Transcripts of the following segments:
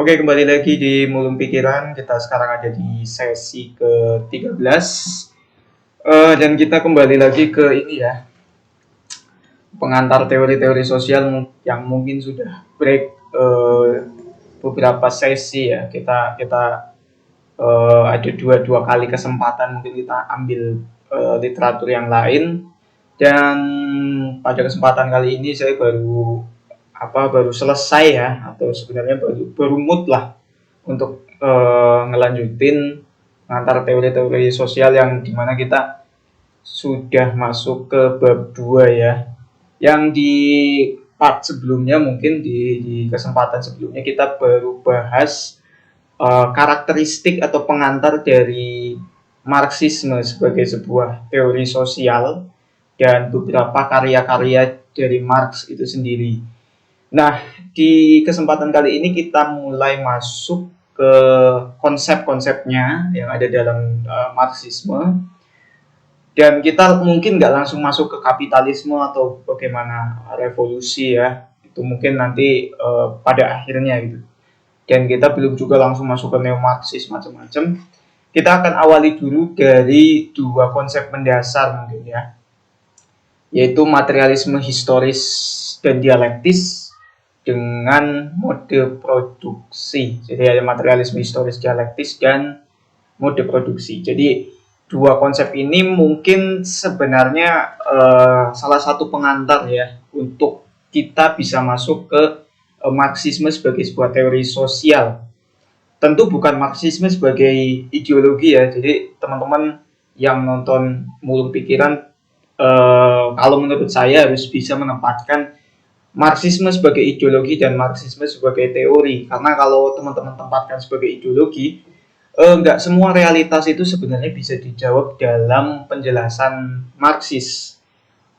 Oke, kembali lagi di Mulung Pikiran. Kita sekarang ada di sesi ke-13. Dan kita kembali lagi ke ini ya, pengantar teori-teori sosial yang mungkin sudah break beberapa sesi ya. Kita ada dua kali kesempatan mungkin kita ambil literatur yang lain. Dan pada kesempatan kali ini saya baru selesai ya, atau sebenarnya baru mood lah untuk ngelanjutin antar teori-teori sosial yang dimana kita sudah masuk ke bab 2 ya. Yang di part sebelumnya mungkin di kesempatan sebelumnya kita baru bahas karakteristik atau pengantar dari Marxisme sebagai sebuah teori sosial dan beberapa karya-karya dari Marx itu sendiri. Nah, di kesempatan kali ini kita mulai masuk ke konsep-konsepnya yang ada dalam Marxisme, dan kita mungkin nggak langsung masuk ke kapitalisme atau bagaimana revolusi ya, itu mungkin nanti pada akhirnya gitu. Dan kita belum juga langsung masuk ke neo-Marxis macam-macam. Kita akan awali dulu dari dua konsep mendasar mungkin ya, yaitu materialisme historis dan dialektis dengan mode produksi. Jadi ada materialisme historis dialektis dan mode produksi. Jadi dua konsep ini mungkin sebenarnya salah satu pengantar ya untuk kita bisa masuk ke Marxisme sebagai sebuah teori sosial. Tentu bukan Marxisme sebagai ideologi ya. Jadi teman-teman yang nonton Mulung Pikiran, kalau menurut saya harus bisa menempatkan Marxisme sebagai ideologi dan Marxisme sebagai teori. Karena kalau teman-teman tempatkan sebagai ideologi, nggak semua realitas itu sebenarnya bisa dijawab dalam penjelasan Marxis.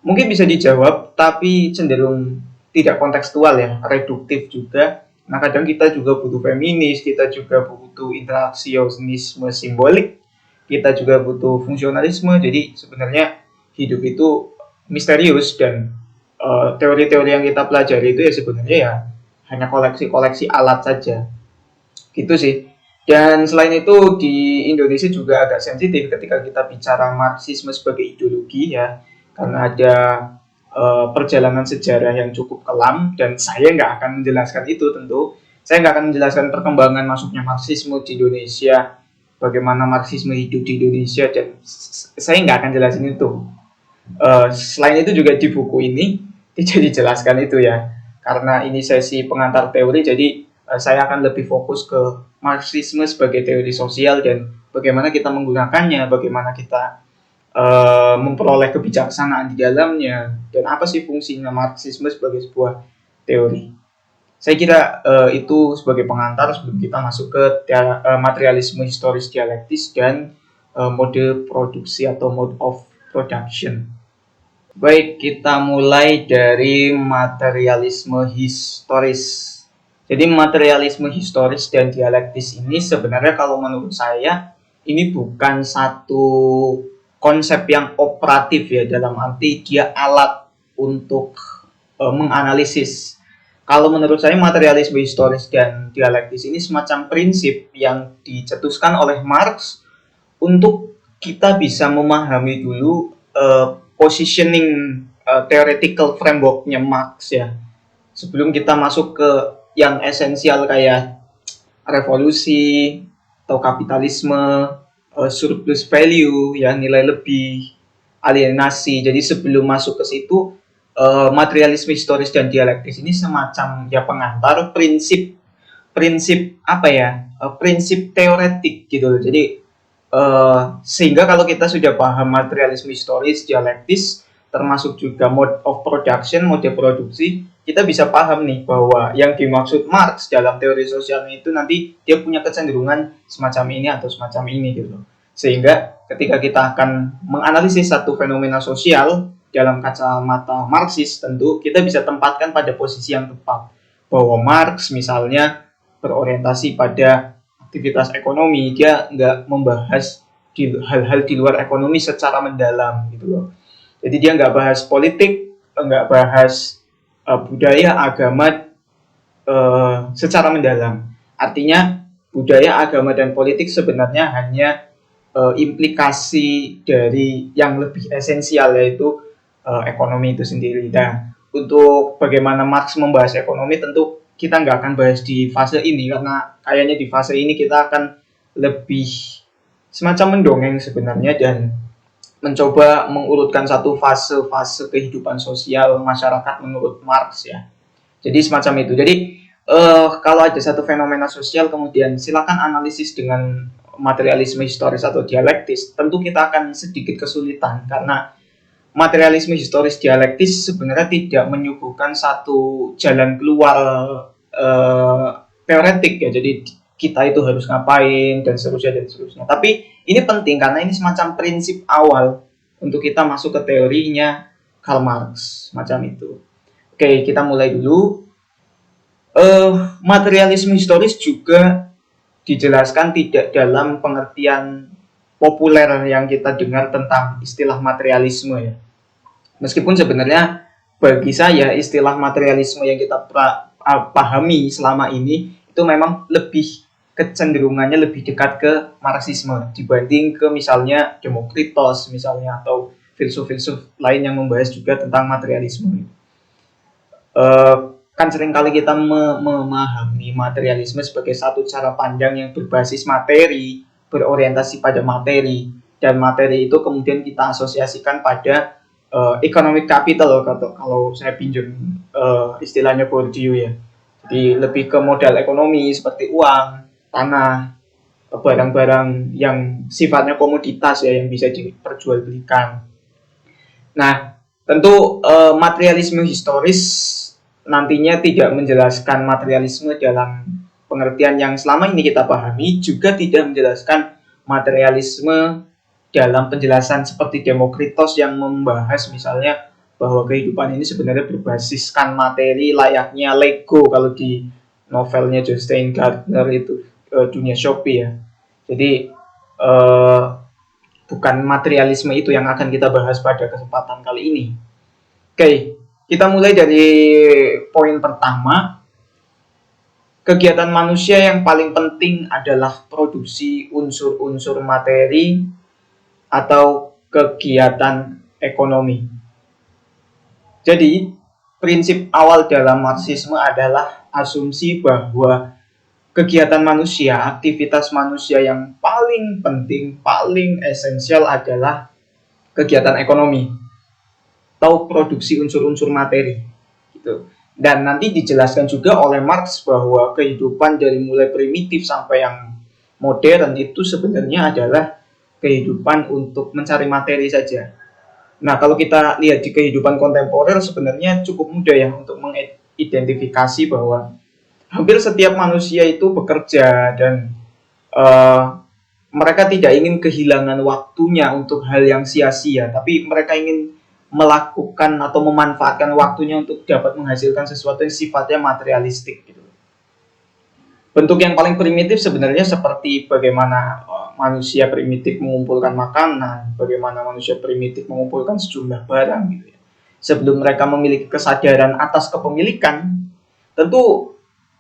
Mungkin bisa dijawab, tapi cenderung tidak kontekstual ya, reduktif juga. Nah, kadang kita juga butuh feminis, kita juga butuh interaksionisme simbolik, kita juga butuh fungsionalisme. Jadi sebenarnya hidup itu misterius, dan teori-teori yang kita pelajari itu ya sebenarnya ya hanya koleksi-koleksi alat saja. Gitu sih. Dan selain itu di Indonesia juga agak sensitif ketika kita bicara Marxisme sebagai ideologi ya, karena ada perjalanan sejarah yang cukup kelam, dan saya nggak akan menjelaskan itu tentu. Saya nggak akan menjelaskan perkembangan masuknya Marxisme di Indonesia, bagaimana Marxisme hidup di Indonesia, dan saya nggak akan jelasin itu. Selain itu juga di buku ini tidak dijelaskan itu ya, karena ini sesi pengantar teori, jadi saya akan lebih fokus ke Marxisme sebagai teori sosial dan bagaimana kita menggunakannya, bagaimana kita memperoleh kebijaksanaan di dalamnya, dan apa sih fungsinya Marxisme sebagai sebuah teori. Saya kira itu sebagai pengantar sebelum kita masuk ke materialisme historis dialektis dan mode produksi atau mode of production. Baik, kita mulai dari materialisme historis. Jadi materialisme historis dan dialektis ini sebenarnya kalau menurut saya ini bukan satu konsep yang operatif ya, dalam arti dia alat untuk menganalisis. Kalau menurut saya materialisme historis dan dialektis ini semacam prinsip yang dicetuskan oleh Marx untuk kita bisa memahami dulu positioning theoretical frameworknya Marx ya, sebelum kita masuk ke yang esensial kayak revolusi atau kapitalisme, surplus value ya, nilai lebih, alienasi. Jadi sebelum masuk ke situ, materialisme historis dan dialektis ini semacam ya pengantar prinsip apa ya, prinsip teoretik gitu loh. Jadi sehingga kalau kita sudah paham materialisme historis, dialektis, termasuk juga mode of production, mode produksi, kita bisa paham nih bahwa yang dimaksud Marx dalam teori sosialnya itu nanti dia punya kecenderungan semacam ini atau semacam ini gitu. Sehingga ketika kita akan menganalisis satu fenomena sosial dalam kacamata Marxis, tentu kita bisa tempatkan pada posisi yang tepat. Bahwa Marx misalnya berorientasi pada aktivitas ekonomi, dia nggak membahas hal-hal di luar ekonomi secara mendalam gitu loh. Jadi dia nggak bahas politik, nggak bahas budaya, agama secara mendalam. Artinya budaya, agama, dan politik sebenarnya hanya implikasi dari yang lebih esensial, yaitu ekonomi itu sendiri. Dan untuk bagaimana Marx membahas ekonomi, tentu kita nggak akan bahas di fase ini, karena kayaknya di fase ini kita akan lebih semacam mendongeng sebenarnya, dan mencoba mengurutkan satu fase-fase kehidupan sosial masyarakat menurut Marx ya. Jadi semacam itu. Jadi kalau ada satu fenomena sosial kemudian silakan analisis dengan materialisme historis atau dialektis, tentu kita akan sedikit kesulitan karena materialisme historis dialektis sebenarnya tidak menyuguhkan satu jalan keluar teoretik ya. Jadi kita itu harus ngapain dan seterusnya. Tapi ini penting karena ini semacam prinsip awal untuk kita masuk ke teorinya Karl Marx, macam itu. Oke, kita mulai dulu. Materialisme historis juga dijelaskan tidak dalam pengertian populer yang kita dengar tentang istilah materialisme ya. Meskipun sebenarnya bagi saya istilah materialisme yang kita pahami selama ini itu memang lebih kecenderungannya lebih dekat ke Marxisme dibanding ke misalnya Demokritos misalnya atau filsuf-filsuf lain yang membahas juga tentang materialisme. Kan seringkali kita memahami materialisme sebagai satu cara pandang yang berbasis materi, berorientasi pada materi, dan materi itu kemudian kita asosiasikan pada economic capital kalau saya pinjam istilahnya Bourdieu ya. Jadi lebih ke modal ekonomi seperti uang, tanah, barang-barang yang sifatnya komoditas ya yang bisa diperjualbelikan. Nah, tentu materialisme historis nantinya tidak menjelaskan materialisme dalam pengertian yang selama ini kita pahami, juga tidak menjelaskan materialisme dalam penjelasan seperti Demokritos yang membahas misalnya bahwa kehidupan ini sebenarnya berbasiskan materi layaknya Lego kalau di novelnya John Steingartner itu Dunia Shopee ya. Jadi bukan materialisme itu yang akan kita bahas pada kesempatan kali ini. Oke, kita mulai dari poin pertama. Kegiatan manusia yang paling penting adalah produksi unsur-unsur materi atau kegiatan ekonomi. Jadi, prinsip awal dalam Marxisme adalah asumsi bahwa kegiatan manusia, aktivitas manusia yang paling penting, paling esensial adalah kegiatan ekonomi atau produksi unsur-unsur materi. Gitu. Dan nanti dijelaskan juga oleh Marx bahwa kehidupan dari mulai primitif sampai yang modern itu sebenarnya adalah kehidupan untuk mencari materi saja. Nah, kalau kita lihat di kehidupan kontemporer sebenarnya cukup mudah ya untuk mengidentifikasi bahwa hampir setiap manusia itu bekerja dan mereka tidak ingin kehilangan waktunya untuk hal yang sia-sia, tapi mereka ingin melakukan atau memanfaatkan waktunya untuk dapat menghasilkan sesuatu yang sifatnya materialistik gitu. Bentuk yang paling primitif sebenarnya seperti bagaimana manusia primitif mengumpulkan makanan, bagaimana manusia primitif mengumpulkan sejumlah barang gitu ya. Sebelum mereka memiliki kesadaran atas kepemilikan, tentu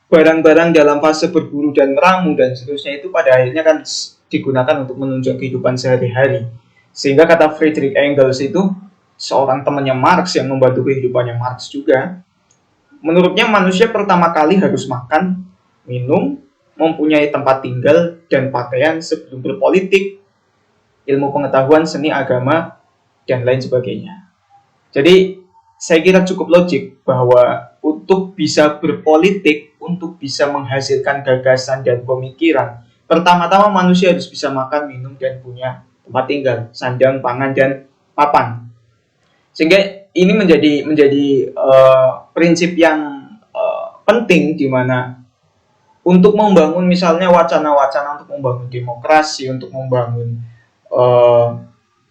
barang-barang dalam fase berburu dan meramu dan seterusnya itu pada akhirnya kan digunakan untuk menunjang kehidupan sehari-hari. Sehingga kata Friedrich Engels itu, seorang temannya Marx yang membantu kehidupannya Marx juga, menurutnya manusia pertama kali harus makan, minum, mempunyai tempat tinggal dan pakaian sebelum berpolitik, ilmu pengetahuan, seni, agama, dan lain sebagainya. Jadi saya kira cukup logik bahwa untuk bisa berpolitik, untuk bisa menghasilkan gagasan dan pemikiran, pertama-tama manusia harus bisa makan, minum, dan punya tempat tinggal, sandang, pangan, dan papan. Sehingga ini menjadi prinsip yang penting di mana untuk membangun misalnya wacana-wacana untuk membangun demokrasi, untuk membangun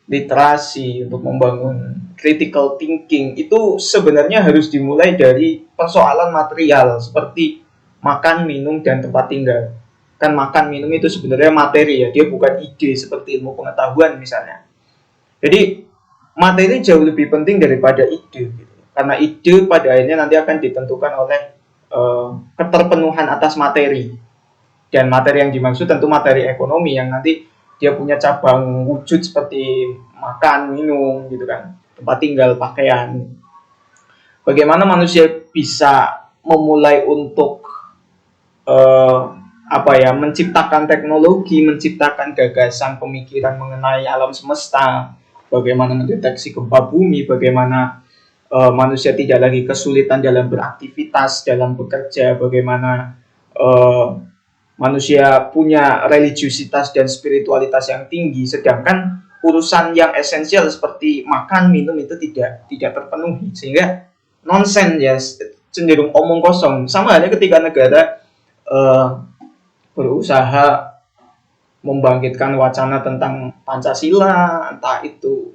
literasi, untuk membangun critical thinking, itu sebenarnya harus dimulai dari persoalan material seperti makan, minum, dan tempat tinggal. Kan makan, minum itu sebenarnya materi ya, dia bukan ide seperti ilmu pengetahuan misalnya. Jadi materi jauh lebih penting daripada ide gitu. Karena ide pada akhirnya nanti akan ditentukan oleh keterpenuhan atas materi. Dan materi yang dimaksud tentu materi ekonomi yang nanti dia punya cabang wujud seperti makan, minum gitu kan, tempat tinggal, pakaian. Bagaimana manusia bisa memulai untuk eh, menciptakan teknologi, menciptakan gagasan pemikiran mengenai alam semesta, bagaimana mendeteksi gempa bumi, bagaimana manusia tidak lagi kesulitan dalam beraktivitas, dalam bekerja, bagaimana manusia punya religiusitas dan spiritualitas yang tinggi, sedangkan urusan yang esensial seperti makan, minum itu tidak terpenuhi, sehingga nonsen ya, cenderung omong kosong. Sama halnya ketika negara berusaha membangkitkan wacana tentang Pancasila, entah itu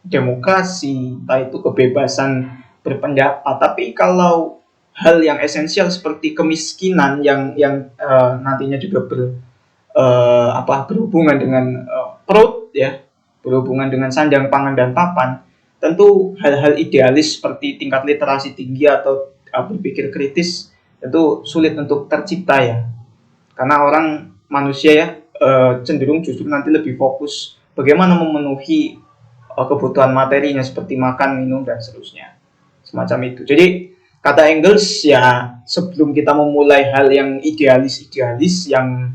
demokrasi, entah itu kebebasan berpendapat. Tapi kalau hal yang esensial seperti kemiskinan yang nantinya juga berhubungan dengan perut ya, berhubungan dengan sandang pangan dan papan, tentu hal-hal idealis seperti tingkat literasi tinggi atau berpikir kritis tentu sulit untuk tercipta ya, karena orang manusia ya cenderung justru nanti lebih fokus bagaimana memenuhi kebutuhan materinya seperti makan, minum, dan seterusnya. Semacam itu. Jadi kata Engels ya, sebelum kita memulai hal yang idealis-idealis, yang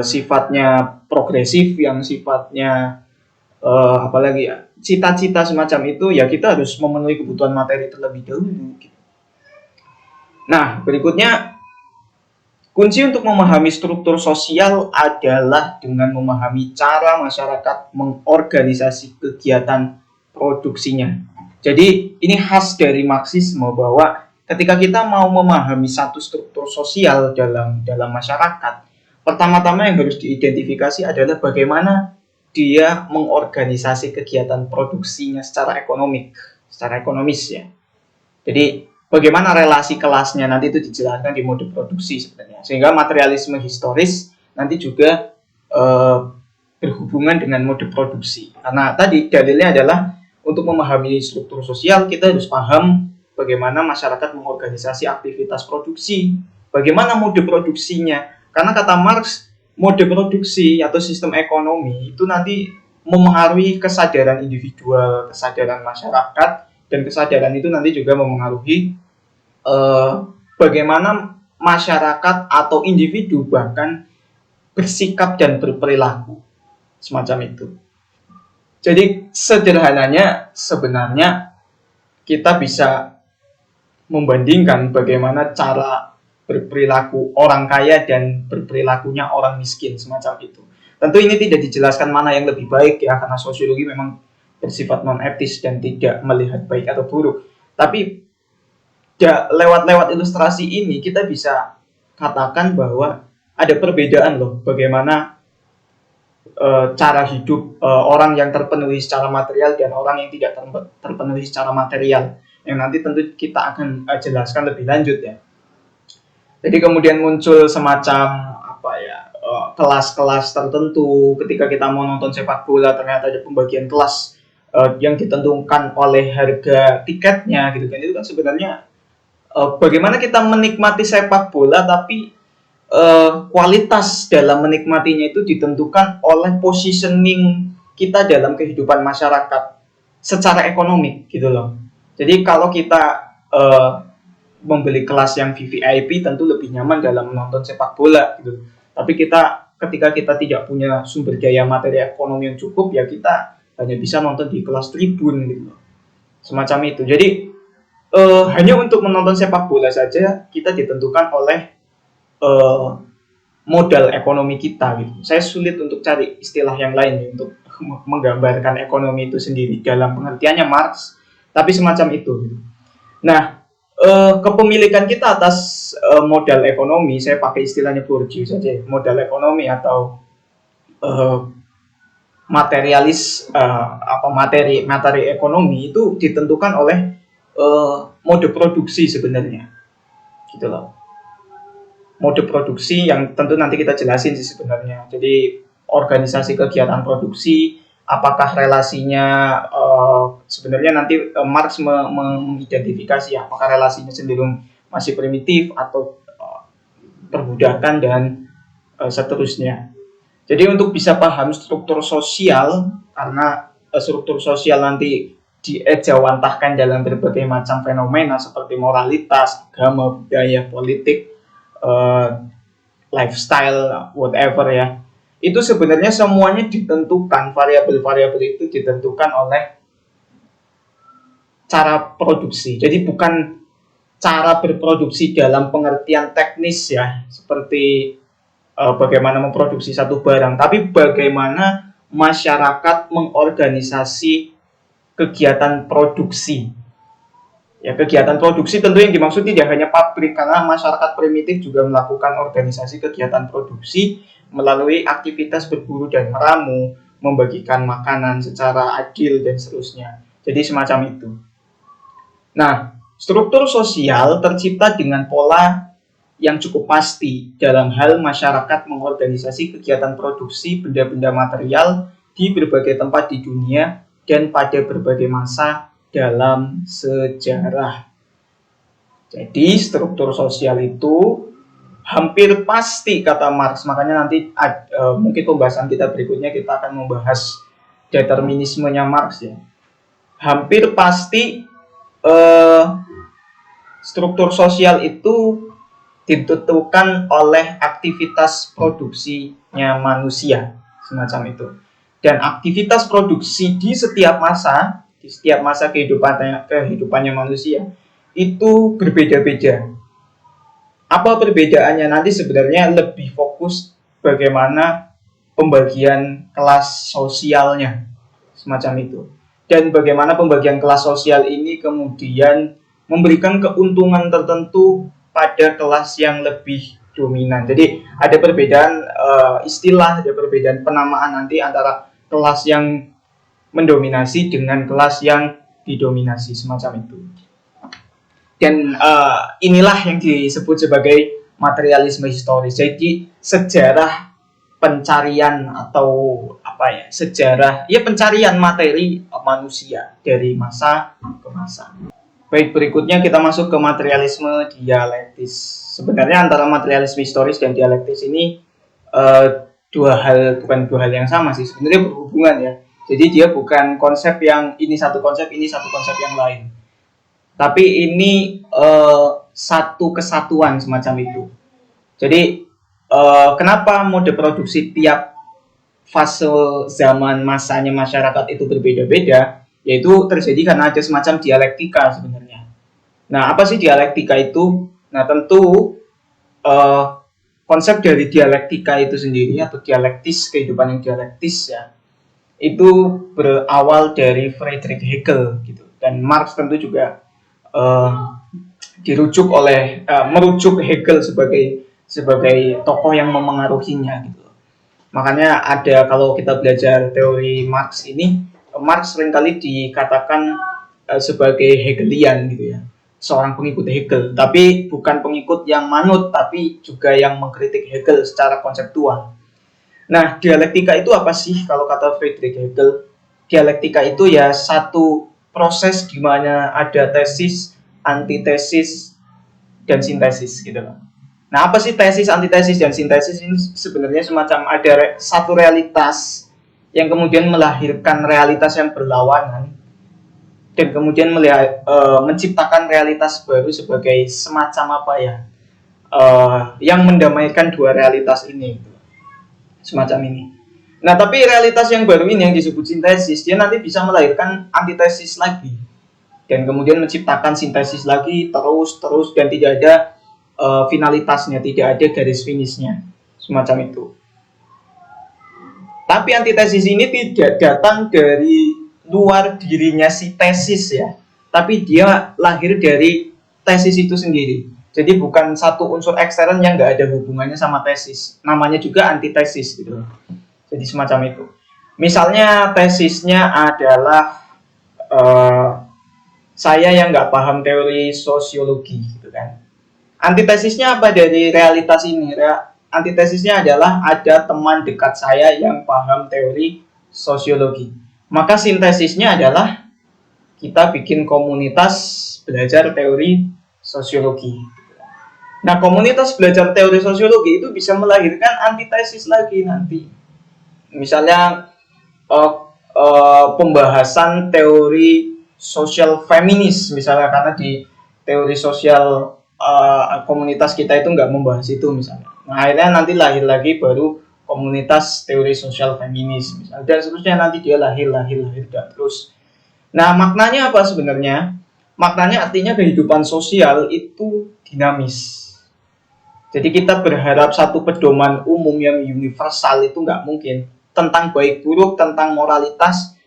sifatnya progresif, yang sifatnya apalagi ya, cita-cita semacam itu, ya kita harus memenuhi kebutuhan materi terlebih dahulu. Nah, berikutnya, kunci untuk memahami struktur sosial adalah dengan memahami cara masyarakat mengorganisasi kegiatan produksinya. Jadi ini khas dari Marxisme bahwa ketika kita mau memahami satu struktur sosial dalam masyarakat, pertama-tama yang harus diidentifikasi adalah bagaimana dia mengorganisasi kegiatan produksinya secara ekonomis ya. Jadi bagaimana relasi kelasnya nanti itu dijelaskan di mode produksi sebenarnya, sehingga materialisme historis nanti juga berhubungan dengan mode produksi. Karena tadi dalilnya adalah untuk memahami struktur sosial kita harus paham bagaimana masyarakat mengorganisasi aktivitas produksi, bagaimana mode produksinya. Karena kata Marx, mode produksi atau sistem ekonomi itu nanti memengaruhi kesadaran individual, kesadaran masyarakat, dan kesadaran itu nanti juga memengaruhi bagaimana masyarakat atau individu bahkan bersikap dan berperilaku semacam itu. Jadi sederhananya sebenarnya kita bisa membandingkan bagaimana cara berperilaku orang kaya dan berperilakunya orang miskin semacam itu. Tentu ini tidak dijelaskan mana yang lebih baik ya, karena sosiologi memang bersifat non etis dan tidak melihat baik atau buruk. Tapi ya, lewat ilustrasi ini kita bisa katakan bahwa ada perbedaan loh bagaimana cara hidup orang yang terpenuhi secara material dan orang yang tidak terpenuhi secara material, yang nanti tentu kita akan jelaskan lebih lanjut ya. Jadi kemudian muncul semacam kelas-kelas tertentu. Ketika kita mau nonton sepak bola ternyata ada pembagian kelas yang ditentukan oleh harga tiketnya gitu kan. Itu kan sebenarnya bagaimana kita menikmati sepak bola tapi kualitas dalam menikmatinya itu ditentukan oleh positioning kita dalam kehidupan masyarakat secara ekonomi gitu loh. Jadi kalau kita membeli kelas yang VVIP tentu lebih nyaman dalam menonton sepak bola gitu. Tapi ketika kita tidak punya sumber daya materi ekonomi yang cukup, ya kita hanya bisa nonton di kelas tribun gitu. Semacam itu. Jadi hanya untuk menonton sepak bola saja kita ditentukan oleh modal ekonomi kita gitu. Saya sulit untuk cari istilah yang lain untuk menggambarkan ekonomi itu sendiri dalam pengertiannya Marx, tapi semacam itu gitu. Nah, kepemilikan kita atas modal ekonomi, saya pakai istilahnya Bourdieu saja, modal ekonomi atau materi ekonomi itu ditentukan oleh mode produksi sebenarnya gitu loh. Mode produksi yang tentu nanti kita jelasin sih sebenarnya. Jadi organisasi kegiatan produksi, apakah relasinya sebenarnya nanti Marx mengidentifikasi apakah relasinya cenderung masih primitif atau perbudakan dan seterusnya. Jadi untuk bisa paham struktur sosial, karena struktur sosial nanti diejawantahkan dalam berbagai macam fenomena seperti moralitas, agama, budaya, politik, lifestyle, whatever ya. Itu sebenarnya semuanya ditentukan, variabel-variabel itu ditentukan oleh cara produksi. Jadi bukan cara berproduksi dalam pengertian teknis ya, seperti bagaimana memproduksi satu barang, tapi bagaimana masyarakat mengorganisasi kegiatan produksi. Ya, kegiatan produksi tentu yang dimaksud tidak hanya pabrik, karena masyarakat primitif juga melakukan organisasi kegiatan produksi melalui aktivitas berburu dan meramu, membagikan makanan secara adil dan seterusnya. Jadi semacam itu. Nah, struktur sosial tercipta dengan pola yang cukup pasti dalam hal masyarakat mengorganisasi kegiatan produksi benda-benda material di berbagai tempat di dunia dan pada berbagai masa dalam sejarah. Jadi struktur sosial itu hampir pasti, kata Marx. Makanya nanti mungkin pembahasan kita berikutnya kita akan membahas determinismenya Marx ya. Hampir pasti struktur sosial itu ditentukan oleh aktivitas produksinya manusia, semacam itu. Dan aktivitas produksi di setiap masa kehidupannya manusia itu berbeda-beda. Apa perbedaannya? Nanti sebenarnya lebih fokus bagaimana pembagian kelas sosialnya, semacam itu. Dan bagaimana pembagian kelas sosial ini kemudian memberikan keuntungan tertentu pada kelas yang lebih dominan. Jadi ada perbedaan istilah, ada perbedaan penamaan nanti antara kelas yang mendominasi dengan kelas yang didominasi, semacam itu. Dan inilah yang disebut sebagai materialisme historis. Jadi sejarah pencarian atau sejarah pencarian materi manusia dari masa ke masa. Baik, berikutnya kita masuk ke materialisme dialektis. Sebenarnya antara materialisme historis dan dialektis ini bukan dua hal yang sama sih, sebenarnya berhubungan ya. Jadi dia bukan konsep yang ini satu konsep yang lain. Tapi ini satu kesatuan semacam itu. Jadi kenapa mode produksi tiap fase zaman masanya masyarakat itu berbeda-beda? Yaitu terjadi karena ada semacam dialektika sebenarnya. Nah, apa sih dialektika itu? Nah, tentu konsep dari dialektika itu sendiri atau dialektis, kehidupan yang dialektis ya, itu berawal dari Friedrich Hegel gitu. Dan Marx tentu juga merujuk Hegel sebagai tokoh yang memengaruhinya gitu. Makanya ada, kalau kita belajar teori Marx ini, Marx seringkali dikatakan sebagai Hegelian gitu ya, seorang pengikut Hegel, tapi bukan pengikut yang manut, tapi juga yang mengkritik Hegel secara konseptual. Nah, dialektika itu apa sih kalau kata Friedrich Hegel? Dialektika itu ya satu proses di mana ada tesis, antitesis, dan sintesis gitu loh. Nah, apa sih tesis, antitesis, dan sintesis ini? Sebenarnya semacam ada satu realitas yang kemudian melahirkan realitas yang berlawanan dan kemudian menciptakan realitas baru sebagai semacam yang mendamaikan dua realitas ini, semacam ini. Nah, tapi realitas yang baru ini yang disebut sintesis, dia nanti bisa melahirkan antitesis lagi dan kemudian menciptakan sintesis lagi terus dan tidak ada finalitasnya, tidak ada garis finishnya, semacam itu. Tapi antitesis ini tidak datang dari luar dirinya si tesis ya, tapi dia lahir dari tesis itu sendiri. Jadi bukan satu unsur ekstern yang nggak ada hubungannya sama tesis. Namanya juga antitesis gitu. Jadi semacam itu. Misalnya tesisnya adalah saya yang nggak paham teori sosiologi gitu kan. Antitesisnya apa dari realitas ini? Antitesisnya adalah ada teman dekat saya yang paham teori sosiologi. Maka sintesisnya adalah kita bikin komunitas belajar teori sosiologi. Nah, komunitas belajar teori sosiologi itu bisa melahirkan antitesis lagi nanti. Misalnya uh, pembahasan teori sosial feminis misalnya, karena di teori sosial komunitas kita itu nggak membahas itu misalnya. Nah, akhirnya nanti lahir lagi baru komunitas teori sosial feminis misalnya, dan seterusnya nanti dia lahir dan terus. Nah, maknanya apa sebenarnya? Maknanya artinya kehidupan sosial itu dinamis. Jadi kita berharap satu pedoman umum yang universal itu nggak mungkin. Tentang baik buruk, tentang moralitas,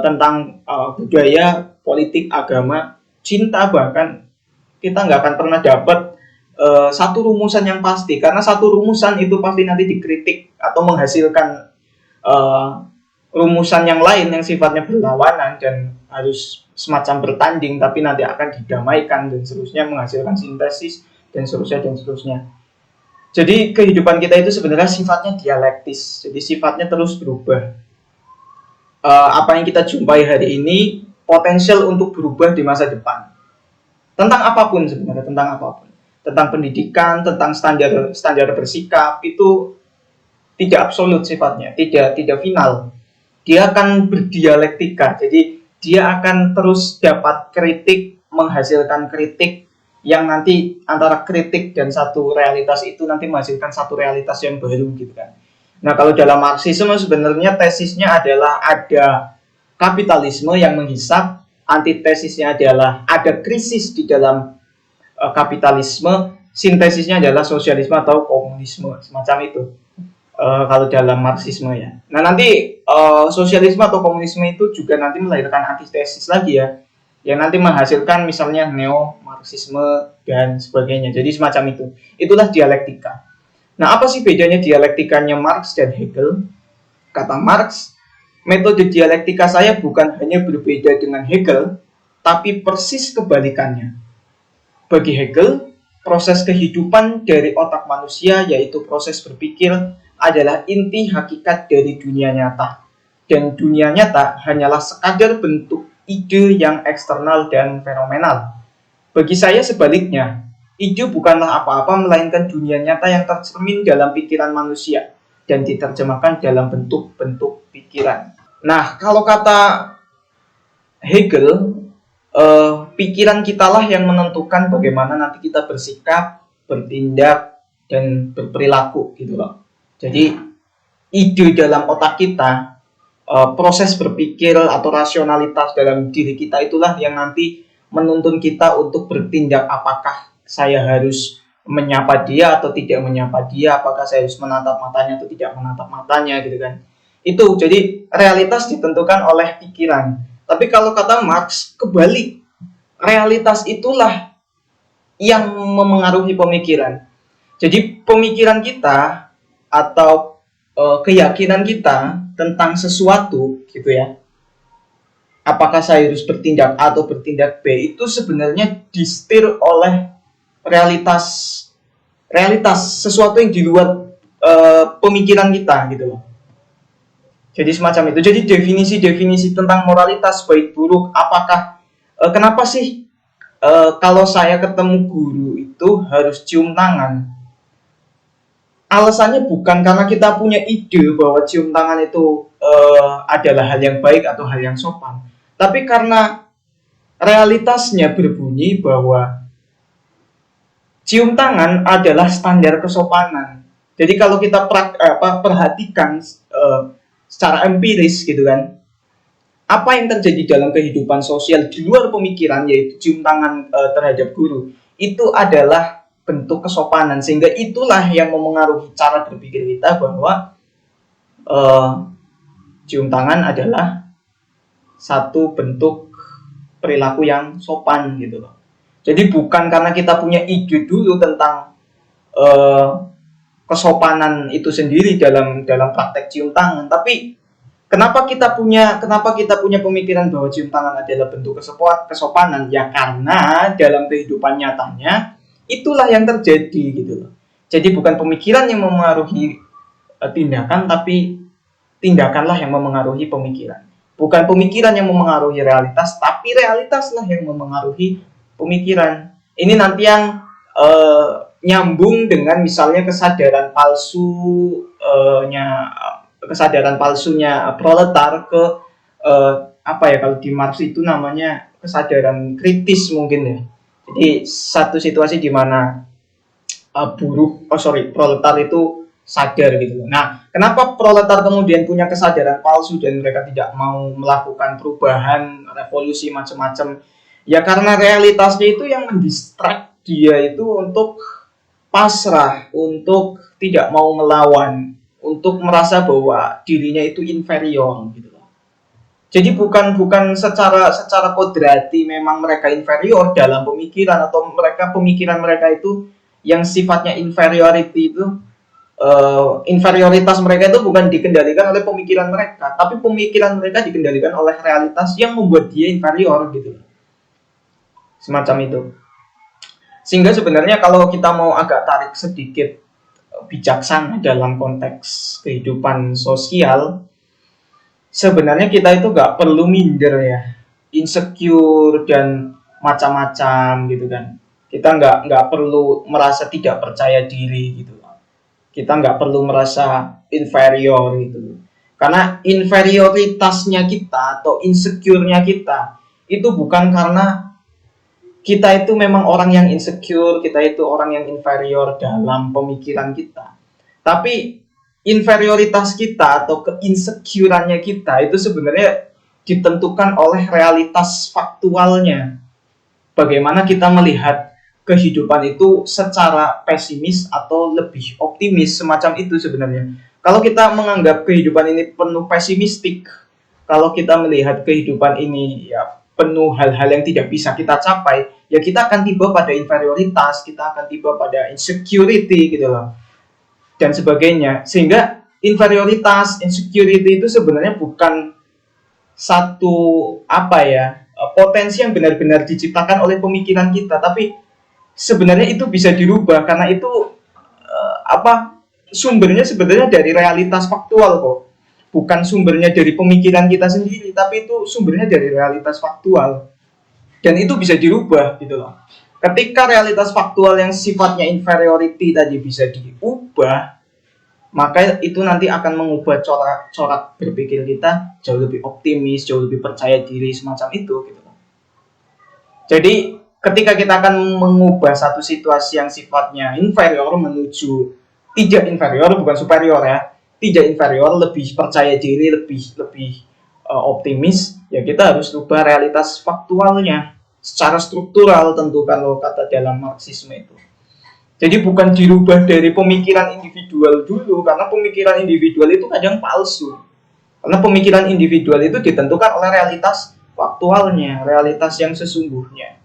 tentang budaya, politik, agama, cinta bahkan, kita nggak akan pernah dapat satu rumusan yang pasti. Karena satu rumusan itu pasti nanti dikritik atau menghasilkan uh, rumusan yang lain yang sifatnya berlawanan dan harus semacam bertanding, tapi nanti akan didamaikan dan seterusnya, menghasilkan sintesis dan seterusnya dan seterusnya. Jadi kehidupan kita itu sebenarnya sifatnya dialektis, jadi sifatnya terus berubah. Apa yang kita jumpai hari ini potensial untuk berubah di masa depan. Tentang apapun sebenarnya, tentang apapun, tentang pendidikan, tentang standar standar bersikap itu tidak absolut sifatnya, tidak final. Dia akan berdialektika, jadi dia akan terus dapat kritik, menghasilkan kritik yang nanti antara kritik dan satu realitas itu nanti menghasilkan satu realitas yang baru gitu kan. Nah, kalau dalam Marxisme sebenarnya tesisnya adalah ada kapitalisme yang menghisap, antitesisnya adalah ada krisis di dalam kapitalisme, sintesisnya adalah sosialisme atau komunisme, semacam itu. Kalau dalam Marxisme ya. Nah, nanti sosialisme atau komunisme itu juga nanti melahirkan antitesis lagi ya, yang nanti menghasilkan misalnya neo-Marxisme dan sebagainya. Jadi semacam itu. Itulah dialektika. Nah, apa sih bedanya dialektikanya Marx dan Hegel? Kata Marx, metode dialektika saya bukan hanya berbeda dengan Hegel, tapi persis kebalikannya. Bagi Hegel, proses kehidupan dari otak manusia, yaitu proses berpikir, adalah inti hakikat dari dunia nyata. Dan dunia nyata hanyalah sekadar bentuk ide yang eksternal dan fenomenal. Bagi saya sebaliknya, ide bukanlah apa-apa melainkan dunia nyata yang tercermin dalam pikiran manusia dan diterjemahkan dalam bentuk-bentuk pikiran. Nah, kalau kata Hegel, pikiran kitalah yang menentukan bagaimana nanti kita bersikap, bertindak, dan berperilaku gitu loh. Jadi ide dalam otak kita, proses berpikir atau rasionalitas dalam diri kita itulah yang nanti menuntun kita untuk bertindak. Apakah saya harus menyapa dia atau tidak menyapa dia, apakah saya harus menatap matanya atau tidak menatap matanya gitu kan. Itu jadi realitas ditentukan oleh pikiran. Tapi kalau kata Marx kebalik, realitas itulah yang memengaruhi pemikiran. Jadi pemikiran kita atau keyakinan kita tentang sesuatu gitu ya, apakah saya harus bertindak A atau bertindak B, itu sebenarnya disetir oleh realitas sesuatu yang di luar pemikiran kita gitu loh. Jadi semacam itu. Jadi definisi-definisi tentang moralitas baik buruk, apakah kenapa sih kalau saya ketemu guru itu harus cium tangan? Alasannya bukan karena kita punya ide bahwa cium tangan itu adalah hal yang baik atau hal yang sopan, tapi karena realitasnya berbunyi bahwa cium tangan adalah standar kesopanan. Jadi kalau kita perhatikan secara empiris gitu kan, apa yang terjadi dalam kehidupan sosial di luar pemikiran, yaitu cium tangan terhadap guru, itu adalah bentuk kesopanan, sehingga itulah yang memengaruhi cara berpikir kita bahwa cium tangan adalah satu bentuk perilaku yang sopan gitu loh. Jadi bukan karena kita punya ide dulu tentang kesopanan itu sendiri dalam praktek cium tangan, tapi kenapa kita punya pemikiran bahwa cium tangan adalah bentuk kesopanan? Ya karena dalam kehidupan nyatanya itulah yang terjadi gitu loh. Jadi bukan pemikiran yang memengaruhi tindakan, tapi tindakanlah yang memengaruhi pemikiran. Bukan pemikiran yang memengaruhi realitas, tapi realitaslah yang memengaruhi pemikiran. Ini nanti yang nyambung dengan misalnya kesadaran palsunya proletar ke apa ya, kalau di Marx itu namanya kesadaran kritis mungkin ya. Jadi satu situasi di mana proletar itu sadar gitu. Nah, kenapa proletar kemudian punya kesadaran palsu dan mereka tidak mau melakukan perubahan, revolusi macam-macam? Ya karena realitasnya itu yang mendistrak dia itu untuk pasrah, untuk tidak mau melawan, untuk merasa bahwa dirinya itu inferior gitu. Jadi bukan secara kodrati memang mereka inferior dalam pemikiran, atau pemikiran mereka itu yang sifatnya inferiority itu, inferioritas mereka itu bukan dikendalikan oleh pemikiran mereka, tapi pemikiran mereka dikendalikan oleh realitas yang membuat dia inferior gitu. Semacam itu. Sehingga sebenarnya kalau kita mau agak tarik sedikit bijaksana dalam konteks kehidupan sosial, sebenarnya kita itu nggak perlu minder ya, insecure dan macam-macam gitu kan. Kita nggak perlu merasa tidak percaya diri gitu. Kita nggak perlu merasa inferior gitu. Karena inferioritasnya kita atau insecure-nya kita itu bukan karena kita itu memang orang yang insecure, kita itu orang yang inferior dalam pemikiran kita. Tapi inferioritas kita atau keinsecurannya kita itu sebenarnya ditentukan oleh realitas faktualnya. Bagaimana kita melihat kehidupan itu secara pesimis atau lebih optimis, semacam itu sebenarnya. Kalau kita menganggap kehidupan ini penuh pesimistik, kalau kita melihat kehidupan ini ya penuh hal-hal yang tidak bisa kita capai, ya kita akan tiba pada inferioritas, kita akan tiba pada insecurity gitu loh, dan sebagainya. Sehingga inferioritas, insecurity itu sebenarnya bukan satu potensi yang benar-benar diciptakan oleh pemikiran kita, tapi sebenarnya itu bisa dirubah karena itu sumbernya sebenarnya dari realitas faktual kok. Bukan sumbernya dari pemikiran kita sendiri, tapi itu sumbernya dari realitas faktual. Dan itu bisa dirubah gitu loh. Ketika realitas faktual yang sifatnya inferiority tadi bisa diubah, maka itu nanti akan mengubah corak berpikir kita jauh lebih optimis, jauh lebih percaya diri, semacam itu gitu. Jadi ketika kita akan mengubah satu situasi yang sifatnya inferior menuju tidak inferior, bukan superior ya, tidak inferior, lebih percaya diri, lebih optimis, ya kita harus ubah realitas faktualnya secara struktural tentu kalau kata dalam Marxisme itu. Jadi bukan dirubah dari pemikiran individual dulu, karena pemikiran individual itu kadang palsu. Karena pemikiran individual itu ditentukan oleh realitas faktualnya, realitas yang sesungguhnya.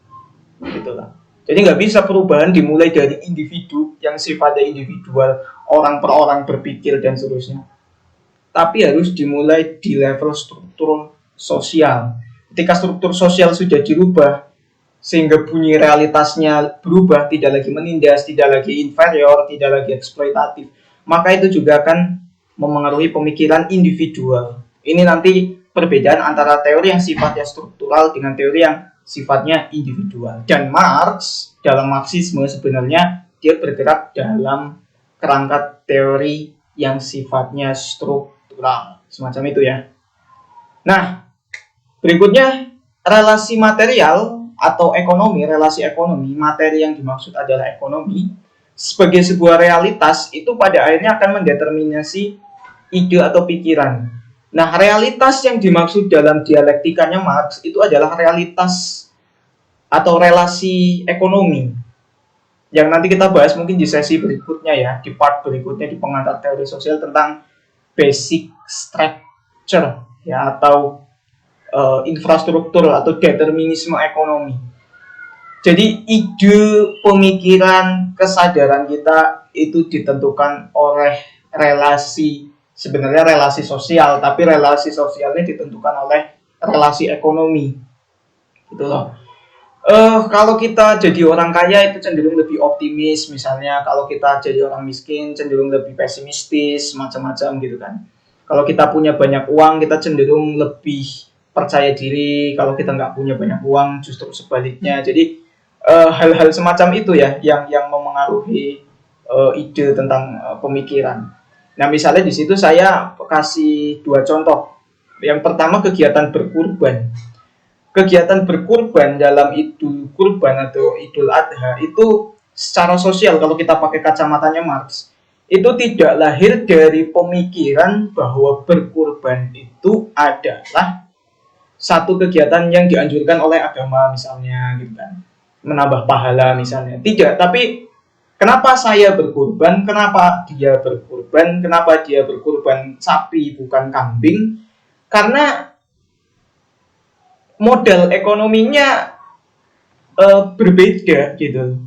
Gitulah. Jadi nggak bisa perubahan dimulai dari individu yang sifatnya individual, orang per orang berpikir dan seterusnya. Tapi harus dimulai di level struktur sosial. Ketika struktur sosial sudah dirubah, sehingga bunyi realitasnya berubah, tidak lagi menindas, tidak lagi inferior, tidak lagi eksploitatif, maka itu juga akan memengaruhi pemikiran individual. Ini nanti perbedaan antara teori yang sifatnya struktural dengan teori yang sifatnya individual. Dan Marx dalam Marxisme sebenarnya dia bergerak dalam kerangka teori yang sifatnya struktural, semacam itu ya. Nah, berikutnya relasi material atau ekonomi, relasi ekonomi, materi yang dimaksud adalah ekonomi, sebagai sebuah realitas itu pada akhirnya akan mendeterminasi ide atau pikiran. Nah, realitas yang dimaksud dalam dialektikanya Marx itu adalah realitas atau relasi ekonomi, yang nanti kita bahas mungkin di sesi berikutnya ya, di part berikutnya di pengantar teori sosial tentang basic structure ya, atau infrastruktur atau determinisme ekonomi. Jadi ide, pemikiran, kesadaran kita itu ditentukan oleh relasi, sebenarnya relasi sosial, tapi relasi sosialnya ditentukan oleh relasi ekonomi. Gitu loh. Kalau kita jadi orang kaya itu cenderung lebih optimis, misalnya kalau kita jadi orang miskin cenderung lebih pesimistis, macam-macam gitu kan. Kalau kita punya banyak uang kita cenderung lebih percaya diri, kalau kita nggak punya banyak uang justru sebaliknya. Jadi hal-hal semacam itu ya yang memengaruhi ide tentang pemikiran. Nah, misalnya di situ saya kasih dua contoh. Yang pertama, kegiatan berkurban. Kegiatan berkurban dalam Idul Kurban atau Idul Adha itu secara sosial, kalau kita pakai kacamatanya Marx, itu tidak lahir dari pemikiran bahwa berkurban itu adalah satu kegiatan yang dianjurkan oleh agama misalnya gitu kan, menambah pahala misalnya. Tidak, tapi kenapa saya berkurban, kenapa dia berkurban, kenapa dia berkurban sapi bukan kambing? Karena modal ekonominya berbeda gitu.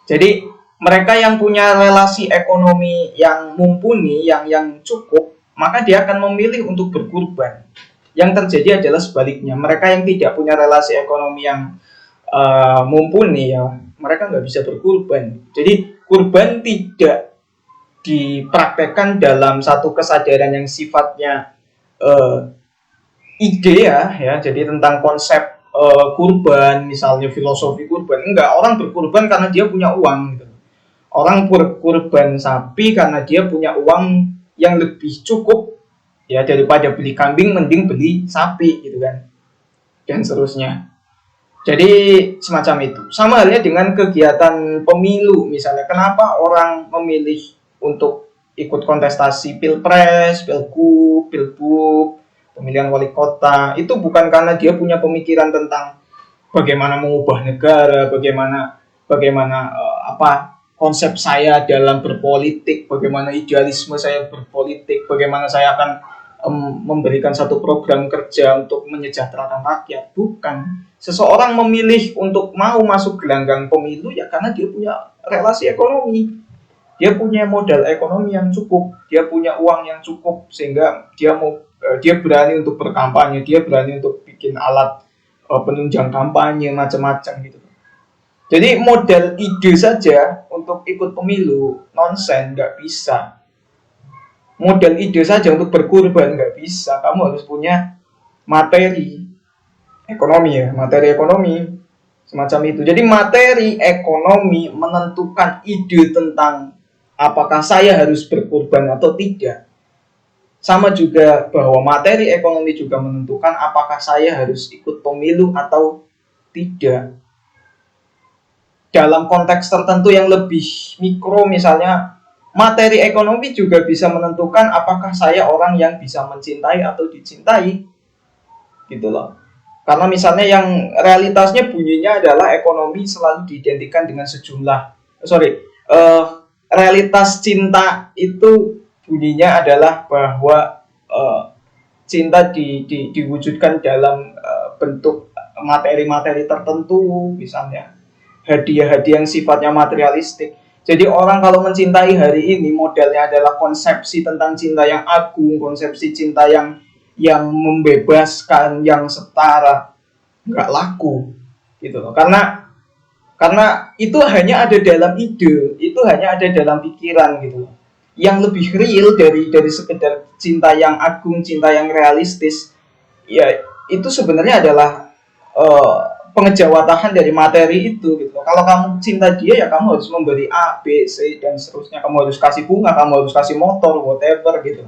Jadi mereka yang punya relasi ekonomi yang mumpuni, yang cukup, maka dia akan memilih untuk berkurban. Yang terjadi adalah sebaliknya, mereka yang tidak punya relasi ekonomi yang mumpuni ya, mereka nggak bisa berkurban. Jadi kurban tidak dipraktekkan dalam satu kesadaran yang sifatnya ide ya, jadi tentang konsep kurban, misalnya filosofi kurban. Enggak, orang berkurban karena dia punya uang gitu. Orang berkurban sapi karena dia punya uang yang lebih cukup ya, daripada beli kambing mending beli sapi gitu kan, dan seterusnya. Jadi semacam itu. Sama halnya dengan kegiatan pemilu misalnya. Kenapa orang memilih untuk ikut kontestasi pilpres, pilgub, pilbub, pemilihan wali kota? Itu bukan karena dia punya pemikiran tentang bagaimana mengubah negara, bagaimana konsep saya dalam berpolitik, bagaimana idealisme saya berpolitik, bagaimana saya akan memberikan satu program kerja untuk menyejahterakan rakyat. Bukan. Seseorang memilih untuk mau masuk gelanggang pemilu ya karena dia punya relasi ekonomi, dia punya modal ekonomi yang cukup, dia punya uang yang cukup, sehingga dia berani untuk berkampanye, dia berani untuk bikin alat penunjang kampanye macam-macam gitu. Jadi modal ide saja untuk ikut pemilu nonsen, nggak bisa. Modal ide saja untuk berkurban nggak bisa. Kamu harus punya materi ekonomi ya, materi ekonomi semacam itu. Jadi materi ekonomi menentukan ide tentang apakah saya harus berkurban atau tidak. Sama juga bahwa materi ekonomi juga menentukan apakah saya harus ikut pemilu atau tidak. Dalam konteks tertentu yang lebih mikro misalnya, materi ekonomi juga bisa menentukan apakah saya orang yang bisa mencintai atau dicintai, gitu loh. Karena misalnya yang realitasnya bunyinya adalah ekonomi selalu diidentikan dengan realitas cinta itu bunyinya adalah bahwa cinta diwujudkan dalam bentuk materi-materi tertentu, misalnya hadiah-hadiah yang sifatnya materialistik. Jadi orang kalau mencintai hari ini modalnya adalah konsepsi tentang cinta yang agung, konsepsi cinta yang membebaskan, yang setara, nggak laku gitu loh. Karena itu hanya ada dalam ide, itu hanya ada dalam pikiran gitu loh. Yang lebih real dari sekedar cinta yang agung, cinta yang realistis, ya itu sebenarnya adalah pengejawatahan dari materi itu gitu. Kalau kamu cinta dia ya kamu harus memberi A, B, C dan seterusnya. Kamu harus kasih bunga, kamu harus kasih motor, whatever gitu.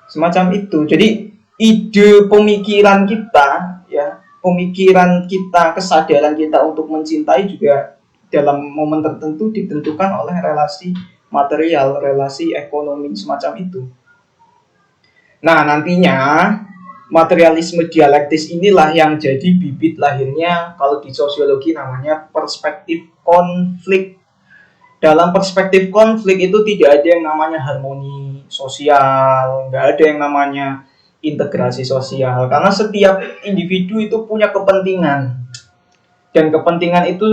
Semacam itu. Jadi ide pemikiran kita ya, pemikiran kita, kesadaran kita untuk mencintai juga dalam momen tertentu ditentukan oleh relasi material, relasi ekonomi semacam itu. Nah, nantinya materialisme dialektis inilah yang jadi bibit lahirnya, kalau di sosiologi namanya perspektif konflik. Dalam perspektif konflik itu tidak ada yang namanya harmoni sosial, nggak ada yang namanya integrasi sosial, karena setiap individu itu punya kepentingan, dan kepentingan itu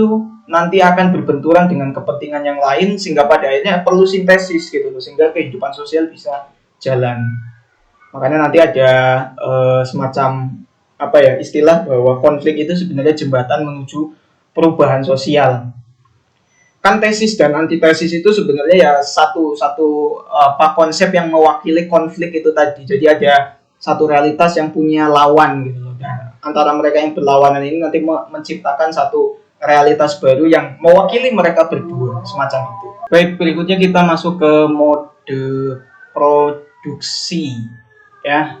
nanti akan berbenturan dengan kepentingan yang lain, sehingga pada akhirnya perlu sintesis gitu, sehingga kehidupan sosial bisa jalan. Makanya nanti ada semacam istilah bahwa konflik itu sebenarnya jembatan menuju perubahan sosial. Kan tesis dan antitesis itu sebenarnya ya satu konsep yang mewakili konflik itu tadi. Jadi ada satu realitas yang punya lawan gitu. Nah, antara mereka yang berlawanan ini nanti menciptakan satu realitas baru yang mewakili mereka berdua, semacam itu. Baik, berikutnya kita masuk ke mode produksi ya.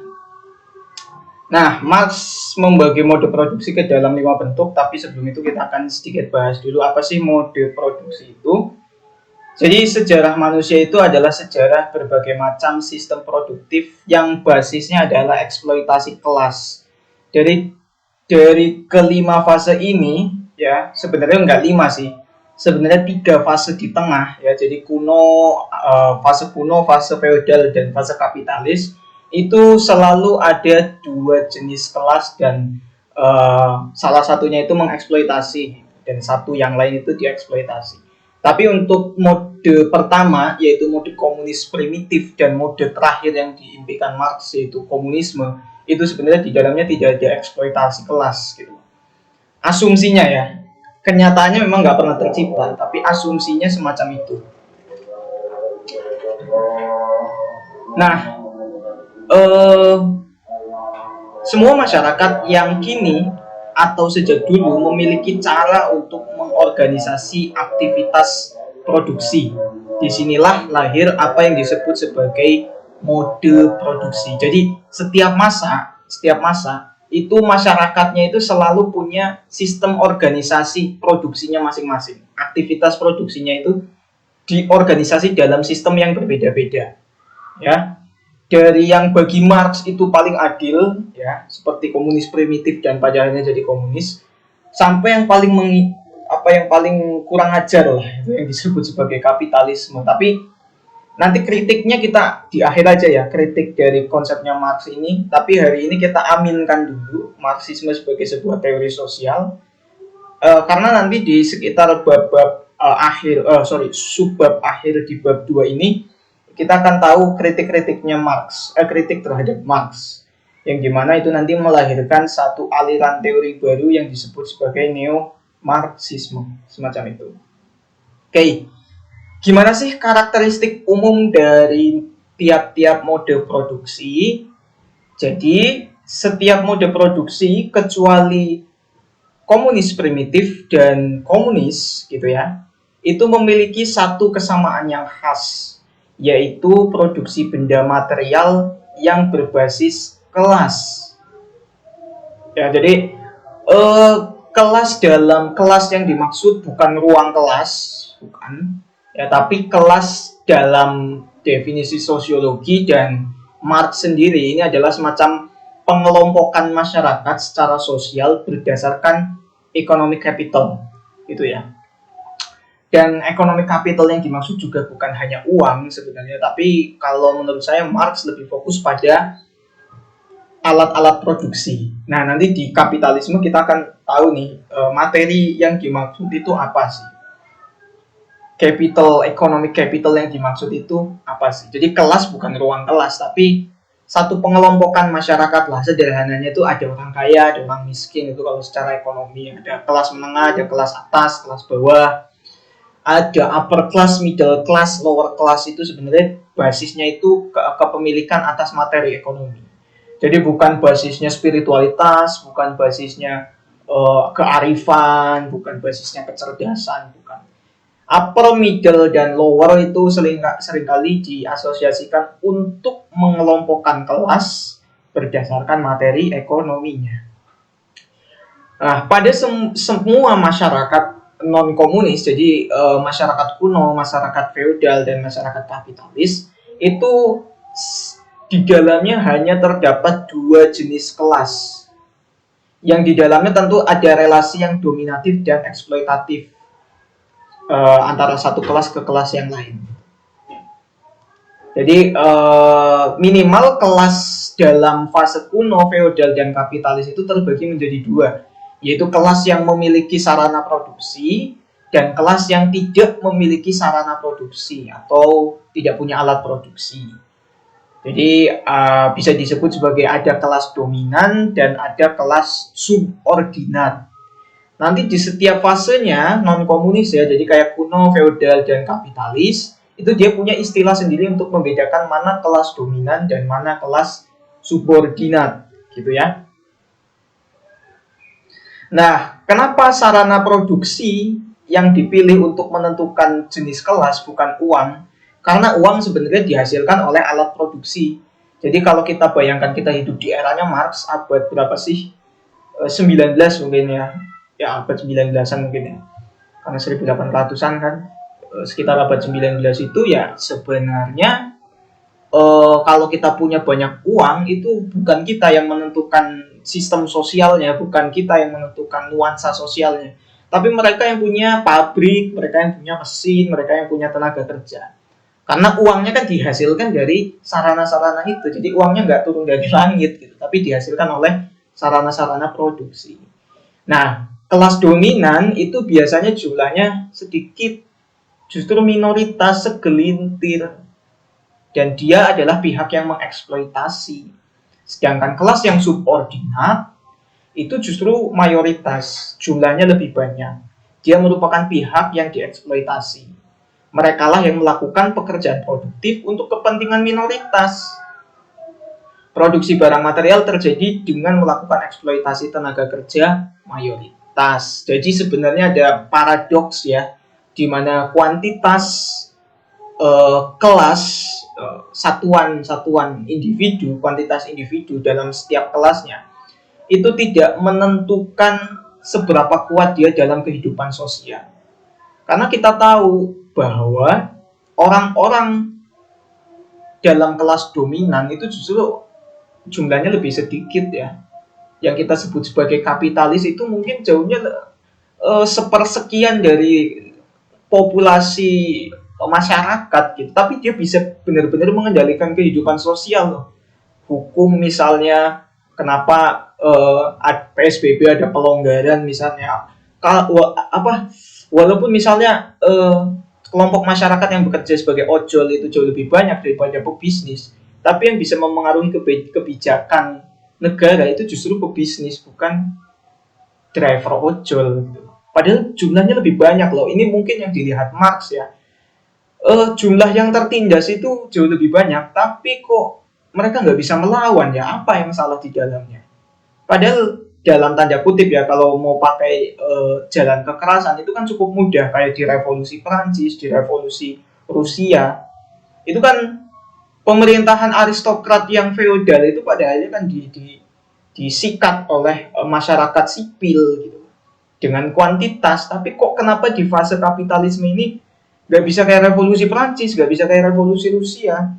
Nah, Marx membagi mode produksi ke dalam 5 bentuk, tapi sebelum itu kita akan sedikit bahas dulu apa sih mode produksi itu. Jadi sejarah manusia itu adalah sejarah berbagai macam sistem produktif yang basisnya adalah eksploitasi kelas. Dari kelima fase ini ya, sebenarnya enggak 5 sih. Sebenarnya 3 fase di tengah ya. Jadi fase kuno, fase feodal dan fase kapitalis itu selalu ada 2 jenis kelas dan salah satunya itu mengeksploitasi dan satu yang lain itu dieksploitasi. Tapi untuk mode pertama yaitu mode komunis primitif dan mode terakhir yang diimpikan Marx yaitu komunisme, itu sebenarnya di dalamnya tidak ada eksploitasi kelas gitu. Asumsinya ya, kenyataannya memang nggak pernah tercipta, tapi asumsinya semacam itu. Nah, semua masyarakat yang kini atau sejak dulu memiliki cara untuk mengorganisasi aktivitas produksi. Disinilah lahir apa yang disebut sebagai mode produksi. Jadi setiap masa itu masyarakatnya itu selalu punya sistem organisasi produksinya masing-masing. Aktivitas produksinya itu diorganisasi dalam sistem yang berbeda-beda. Ya, dari yang bagi Marx itu paling adil ya seperti komunis primitif dan pada akhirnya jadi komunis, sampai yang paling yang paling kurang ajar lah itu yang disebut sebagai kapitalisme. Tapi nanti kritiknya kita di akhir aja ya, kritik dari konsepnya Marx ini. Tapi hari ini kita aminkan dulu Marxisme sebagai sebuah teori sosial, karena nanti di sekitar bab-bab subbab akhir di bab 2 ini kita akan tahu kritik-kritiknya Marx, kritik terhadap Marx, yang dimana itu nanti melahirkan satu aliran teori baru yang disebut sebagai neo-Marxisme, semacam itu. Oke, gimana sih karakteristik umum dari tiap-tiap mode produksi? Jadi, setiap mode produksi kecuali komunis primitif dan komunis gitu ya, itu memiliki satu kesamaan yang khas, yaitu produksi benda material yang berbasis kelas. Ya, jadi kelas yang dimaksud bukan ruang kelas, bukan. Ya, tapi kelas dalam definisi sosiologi dan Marx sendiri ini adalah semacam pengelompokan masyarakat secara sosial berdasarkan economic capital, gitu ya. Dan economic capital yang dimaksud juga bukan hanya uang sebenarnya, tapi kalau menurut saya Marx lebih fokus pada alat-alat produksi. Nah, nanti di kapitalisme kita akan tahu nih materi yang dimaksud itu apa sih. Economic capital yang dimaksud itu apa sih. Jadi kelas bukan ruang kelas, tapi satu pengelompokan masyarakat lah. Sederhananya itu ada orang kaya, ada orang miskin, itu kalau secara ekonomi. Ada kelas menengah, ada kelas atas, kelas bawah. Ada upper class, middle class, lower class. Itu sebenarnya basisnya itu kepemilikan atas materi ekonomi. Jadi bukan basisnya spiritualitas, bukan basisnya kearifan, bukan basisnya kecerdasan, bukan. Upper, middle, dan lower itu seringkali diasosiasikan untuk mengelompokkan kelas berdasarkan materi ekonominya. Nah, pada semua masyarakat non komunis, jadi masyarakat kuno, masyarakat feodal dan masyarakat kapitalis itu di dalamnya hanya terdapat 2 jenis kelas yang di dalamnya tentu ada relasi yang dominatif dan eksploitatif antara satu kelas ke kelas yang lain. Jadi minimal kelas dalam fase kuno, feodal dan kapitalis itu terbagi menjadi 2, yaitu kelas yang memiliki sarana produksi dan kelas yang tidak memiliki sarana produksi atau tidak punya alat produksi. Jadi bisa disebut sebagai ada kelas dominan dan ada kelas subordinat. Nanti di setiap fasenya non komunis ya, jadi kayak kuno, feodal dan kapitalis, itu dia punya istilah sendiri untuk membedakan mana kelas dominan dan mana kelas subordinat gitu ya. Nah, kenapa sarana produksi yang dipilih untuk menentukan jenis kelas bukan uang? Karena uang sebenarnya dihasilkan oleh alat produksi. Jadi kalau kita bayangkan kita hidup di eranya Marx, abad berapa sih? 19 mungkin ya. Ya abad 19-an mungkin ya. Karena 1800-an kan. Sekitar abad 19 itu ya sebenarnya kalau kita punya banyak uang itu bukan kita yang menentukan sistem sosialnya, bukan kita yang menentukan nuansa sosialnya, tapi mereka yang punya pabrik, mereka yang punya mesin, mereka yang punya tenaga kerja. Karena uangnya kan dihasilkan dari sarana-sarana itu, jadi uangnya nggak turun dari langit gitu, tapi dihasilkan oleh sarana-sarana produksi. Nah, kelas dominan itu biasanya jumlahnya sedikit, justru minoritas, segelintir, dan dia adalah pihak yang mengeksploitasi. Sedangkan kelas yang subordinat itu justru mayoritas, jumlahnya lebih banyak. Dia merupakan pihak yang dieksploitasi. Mereka lah yang melakukan pekerjaan produktif untuk kepentingan minoritas. Produksi barang material terjadi dengan melakukan eksploitasi tenaga kerja mayoritas. Jadi sebenarnya ada paradoks ya, di mana kuantitas kelas satuan-satuan individu, kuantitas individu dalam setiap kelasnya itu tidak menentukan seberapa kuat dia dalam kehidupan sosial. Karena kita tahu bahwa orang-orang dalam kelas dominan itu justru jumlahnya lebih sedikit ya. Yang kita sebut sebagai kapitalis itu mungkin jauhnya sepersekian dari populasi masyarakat gitu, tapi dia bisa benar-benar mengendalikan kehidupan sosial loh. Hukum misalnya, kenapa PSBB ada pelonggaran misalnya, walaupun misalnya kelompok masyarakat yang bekerja sebagai ojol itu jauh lebih banyak daripada pebisnis, tapi yang bisa memengaruhi kebijakan negara itu justru pebisnis, bukan driver ojol gitu. Padahal jumlahnya lebih banyak loh. Ini mungkin yang dilihat Marx ya. Jumlah yang tertindas itu jauh lebih banyak, tapi kok mereka nggak bisa melawan ya? Apa yang salah di dalamnya? Padahal dalam tanda kutip ya, kalau mau pakai jalan kekerasan itu kan cukup mudah, kayak di revolusi Prancis, di revolusi Rusia. Itu kan pemerintahan aristokrat yang feodal itu pada akhirnya kan disikat oleh masyarakat sipil gitu, dengan kuantitas. Tapi kok kenapa di fase kapitalisme ini nggak bisa kayak revolusi Prancis, nggak bisa kayak revolusi Rusia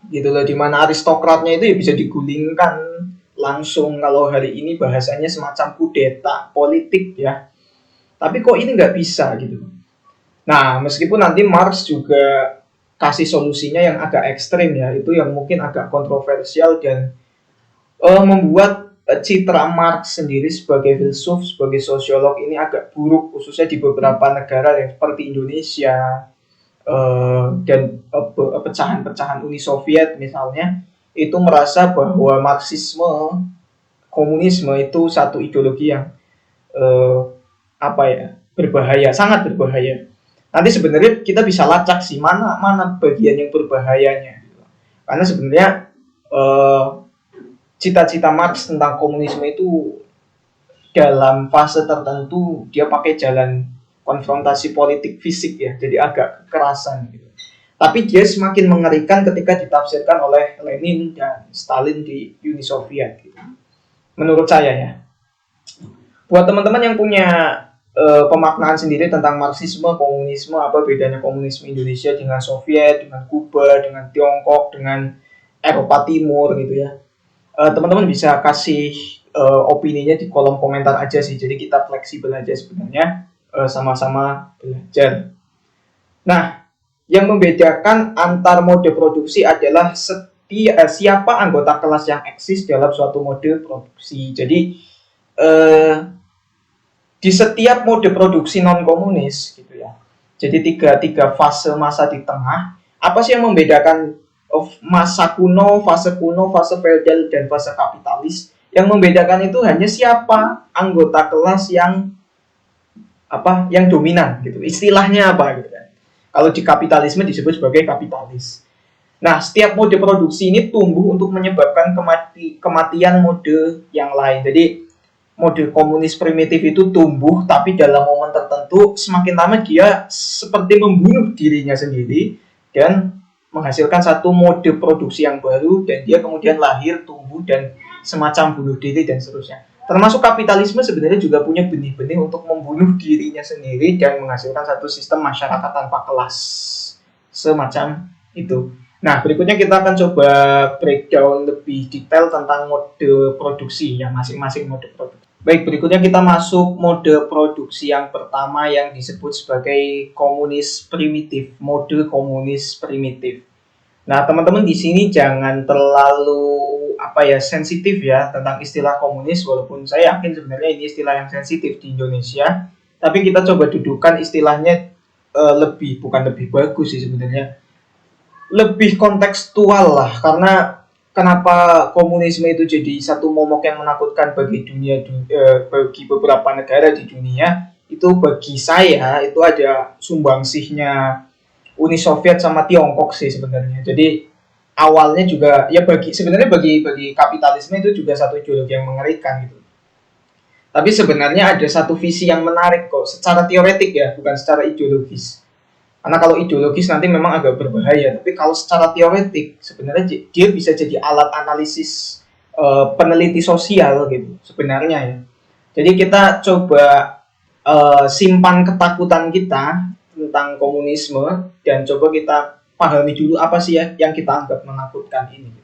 gitu loh, dimana aristokratnya itu ya bisa digulingkan langsung, kalau hari ini bahasanya semacam kudeta politik ya, tapi kok ini nggak bisa gitu. Nah, meskipun nanti Marx juga kasih solusinya yang agak ekstrim ya, itu yang mungkin agak kontroversial dan membuat citra Marx sendiri sebagai filsuf, sebagai sosiolog ini agak buruk, khususnya di beberapa negara yang seperti Indonesia dan pecahan-pecahan Uni Soviet misalnya, itu merasa bahwa Marxisme, komunisme itu satu ideologi yang berbahaya, sangat berbahaya. Nanti sebenarnya kita bisa lacak sih mana bagian yang berbahayanya, karena sebenarnya cita-cita Marx tentang komunisme itu dalam fase tertentu dia pakai jalan konfrontasi politik fisik ya, jadi agak kekerasan gitu. Tapi dia semakin mengerikan ketika ditafsirkan oleh Lenin dan Stalin di Uni Soviet gitu. Menurut saya ya. Buat teman-teman yang punya pemaknaan sendiri tentang Marxisme, komunisme, apa bedanya komunisme Indonesia dengan Soviet, dengan Kuba, dengan Tiongkok, dengan Eropa Timur gitu ya. Teman-teman bisa kasih opininya di kolom komentar aja sih. Jadi kita fleksibel aja sebenarnya, sama-sama belajar. Nah, yang membedakan antar mode produksi adalah siapa anggota kelas yang eksis dalam suatu mode produksi. Jadi di setiap mode produksi non komunis gitu ya. Jadi tiga fase masa di tengah. Apa sih yang membedakan masa kuno, fase feodal, dan fase kapitalis? Yang membedakan itu hanya siapa anggota kelas yang dominan gitu. Istilahnya apa gitu kan. Kalau di kapitalisme disebut sebagai kapitalis. Nah, setiap mode produksi ini tumbuh untuk menyebabkan kematian mode yang lain. Jadi mode komunis primitif itu tumbuh, tapi dalam momen tertentu semakin lama dia seperti membunuh dirinya sendiri dan menghasilkan satu mode produksi yang baru, dan dia kemudian lahir, tumbuh, dan semacam bunuh diri dan seterusnya. Termasuk kapitalisme sebenarnya juga punya benih-benih untuk membunuh dirinya sendiri dan menghasilkan satu sistem masyarakat tanpa kelas semacam itu. Nah, berikutnya kita akan coba breakdown lebih detail tentang mode produksi ya, masing-masing mode produksi. Baik, berikutnya kita masuk mode produksi yang pertama yang disebut sebagai komunis primitif, mode komunis primitif. Nah, teman-teman di sini jangan terlalu sensitif ya tentang istilah komunis, walaupun saya yakin sebenarnya ini istilah yang sensitif di Indonesia. Tapi kita coba dudukan istilahnya bukan lebih bagus sih sebenarnya, lebih kontekstual lah, karena kenapa komunisme itu jadi satu momok yang menakutkan bagi bagi beberapa negara di dunia, itu bagi saya itu ada sumbangsihnya Uni Soviet sama Tiongkok sih sebenarnya. Jadi awalnya juga ya sebenarnya bagi kapitalisme itu juga satu ideologi yang mengerikan gitu. Tapi sebenarnya ada satu visi yang menarik kok secara teoretik ya, bukan secara ideologis. Karena kalau ideologis nanti memang agak berbahaya, tapi kalau secara teoretik sebenarnya dia bisa jadi alat analisis peneliti sosial gitu sebenarnya ya. Jadi kita coba simpan ketakutan kita tentang komunisme dan coba kita pahami dulu apa sih ya yang kita anggap menakutkan ini.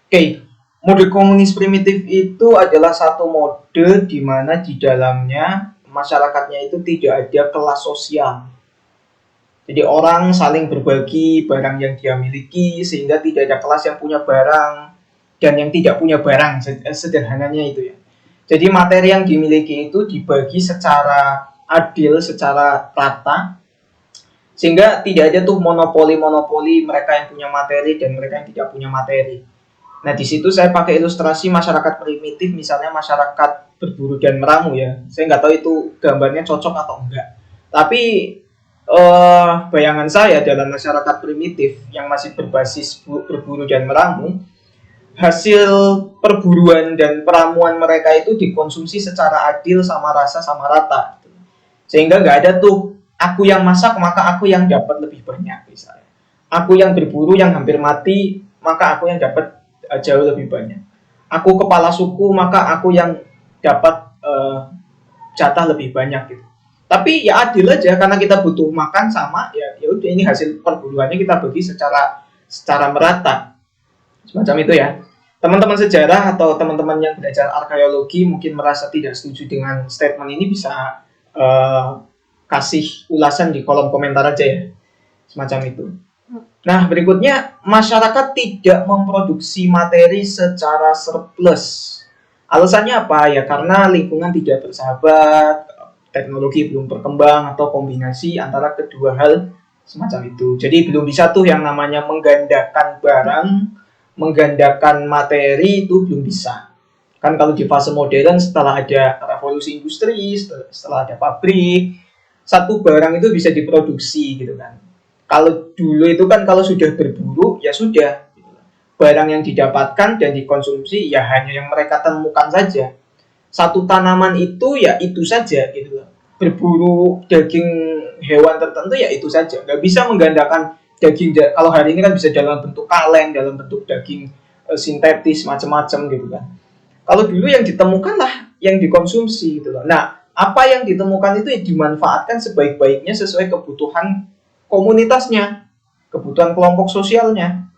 Oke, mode komunis primitif itu adalah satu mode di mana di dalamnya masyarakatnya itu tidak ada kelas sosial. Jadi orang saling berbagi barang yang dia miliki sehingga tidak ada kelas yang punya barang dan yang tidak punya barang, sederhananya itu ya. Jadi materi yang dimiliki itu dibagi secara adil, secara rata, sehingga tidak ada tuh monopoli mereka yang punya materi dan mereka yang tidak punya materi. Nah, di situ saya pakai ilustrasi masyarakat primitif, misalnya masyarakat berburu dan meramu ya. Saya nggak tahu itu gambarnya cocok atau enggak. Tapi bayangan saya dalam masyarakat primitif yang masih berbasis berburu dan meramu, hasil perburuan dan peramuan mereka itu dikonsumsi secara adil, sama rasa, sama rata. Sehingga nggak ada tuh aku yang masak maka aku yang dapat lebih banyak misalnya. Aku yang berburu yang hampir mati maka aku yang dapat jauh lebih banyak. Aku kepala suku maka aku yang dapat jatah lebih banyak gitu. Tapi ya adil aja karena kita butuh makan sama ya udah, ini hasil perburuannya kita bagi secara merata. Semacam itu ya. Teman-teman sejarah atau teman-teman yang belajar arkeologi mungkin merasa tidak setuju dengan statement ini, bisa kasih ulasan di kolom komentar aja ya. Semacam itu. Nah, berikutnya masyarakat tidak memproduksi materi secara surplus. Alasannya apa? Ya karena lingkungan tidak bersahabat, teknologi belum berkembang, atau kombinasi antara kedua hal semacam itu. Jadi belum bisa tuh yang namanya menggandakan barang, menggandakan materi itu belum bisa. Kan kalau di fase modern setelah ada revolusi industri, setelah ada pabrik, satu barang itu bisa diproduksi gitu kan. Kalau dulu itu kan kalau sudah berburu ya sudah gitu. Barang yang didapatkan dan dikonsumsi ya hanya yang mereka temukan saja. Satu tanaman itu ya itu saja gitu loh. Berburu daging hewan tertentu ya itu saja. Nggak bisa menggandakan daging, kalau hari ini kan bisa dalam bentuk kaleng, dalam bentuk daging sintetis macam-macam gitu kan. Kalau dulu yang ditemukan lah yang dikonsumsi gitu loh. Nah, apa yang ditemukan itu ya dimanfaatkan sebaik-baiknya sesuai kebutuhan komunitasnya, kebutuhan kelompok sosialnya.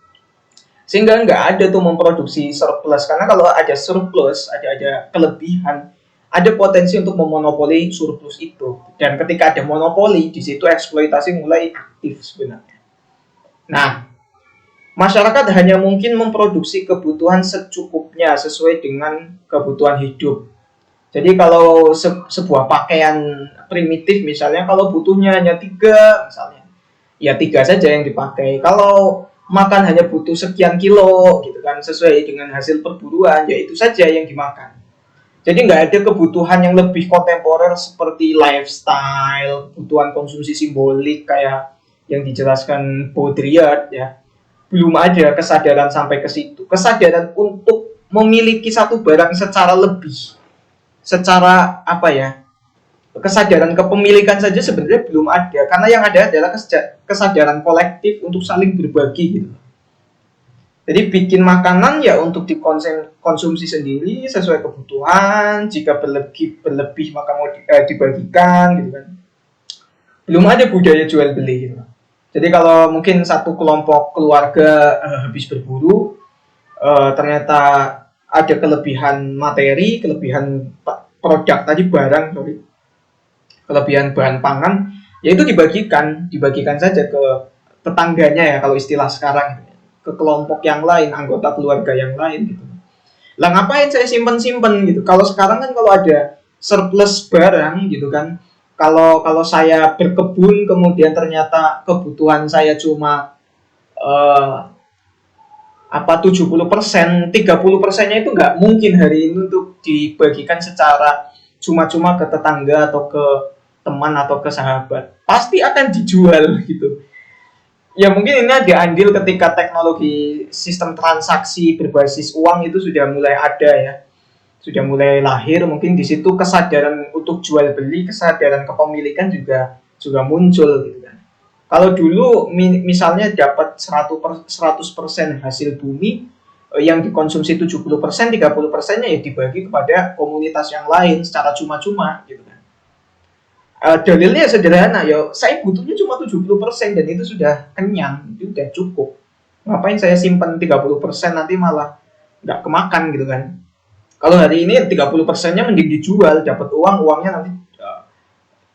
Sehingga nggak ada tuh memproduksi surplus, karena kalau ada surplus, ada kelebihan, ada potensi untuk memonopoli surplus itu. Dan ketika ada monopoli, di situ eksploitasi mulai aktif sebenarnya. Nah, masyarakat hanya mungkin memproduksi kebutuhan secukupnya sesuai dengan kebutuhan hidup. Jadi kalau sebuah pakaian primitif misalnya, kalau butuhnya hanya 3 misalnya, ya 3 saja yang dipakai. Kalau makan hanya butuh sekian kilo gitu kan, sesuai dengan hasil perburuan, ya itu saja yang dimakan. Jadi nggak ada kebutuhan yang lebih kontemporer seperti lifestyle, kebutuhan konsumsi simbolik kayak yang dijelaskan Baudrillard ya. Belum ada kesadaran sampai ke situ. Kesadaran untuk memiliki satu barang secara lebih, secara apa ya, kesadaran kepemilikan saja sebenarnya belum ada, karena yang ada adalah kesadaran kolektif untuk saling berbagi gitu. Jadi bikin makanan ya untuk dikonsumsi sendiri sesuai kebutuhan, jika berlebih maka mau dibagikan gitu kan. Belum ada budaya jual beli gitu. Jadi kalau mungkin satu kelompok keluarga habis berburu, ternyata ada kelebihan materi, kelebihan produk tadi, barang, sorry, kelebihan bahan pangan, ya itu dibagikan saja ke tetangganya ya kalau istilah sekarang, ke kelompok yang lain, anggota keluarga yang lain gitu. Lah ngapain saya simpen-simpen gitu? Kalau sekarang kan kalau ada surplus barang gitu kan, kalau saya berkebun kemudian ternyata kebutuhan saya cuma apa 70%, 30%-nya itu nggak mungkin hari ini untuk dibagikan secara cuma-cuma ke tetangga atau ke teman atau ke sahabat. Pasti akan dijual gitu. Ya mungkin ini ada andil ketika teknologi sistem transaksi berbasis uang itu sudah mulai ada ya. Sudah mulai lahir, mungkin di situ kesadaran untuk jual beli, kesadaran kepemilikan juga muncul gitu kan. Kalau dulu misalnya dapat 100% hasil bumi, yang dikonsumsi 70%, 30%-nya ya dibagi kepada komunitas yang lain secara cuma-cuma gitu kan. Dalilnya sederhana, ya saya butuhnya cuma 70% dan itu sudah kenyang, itu sudah cukup. Ngapain saya simpan 30%, nanti malah nggak kemakan gitu kan. Kalau hari ini 30%-nya mending dijual, dapat uangnya nanti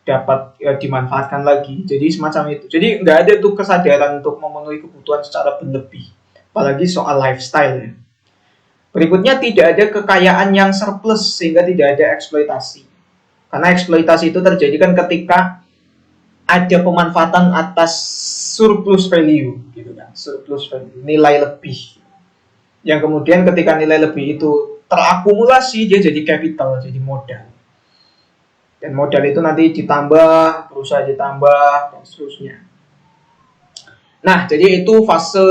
dapat dimanfaatkan lagi. Jadi semacam itu. Jadi nggak ada tuh kesadaran untuk memenuhi kebutuhan secara berlebih. Apalagi soal lifestyle ya. Berikutnya, tidak ada kekayaan yang surplus sehingga tidak ada eksploitasi. Karena eksploitasi itu terjadi kan ketika ada pemanfaatan atas surplus value gitu kan. Surplus value, nilai lebih. Yang kemudian ketika nilai lebih itu terakumulasi, dia jadi capital, jadi modal. Dan modal itu nanti ditambah, berusaha ditambah, dan seterusnya. Nah, jadi itu fase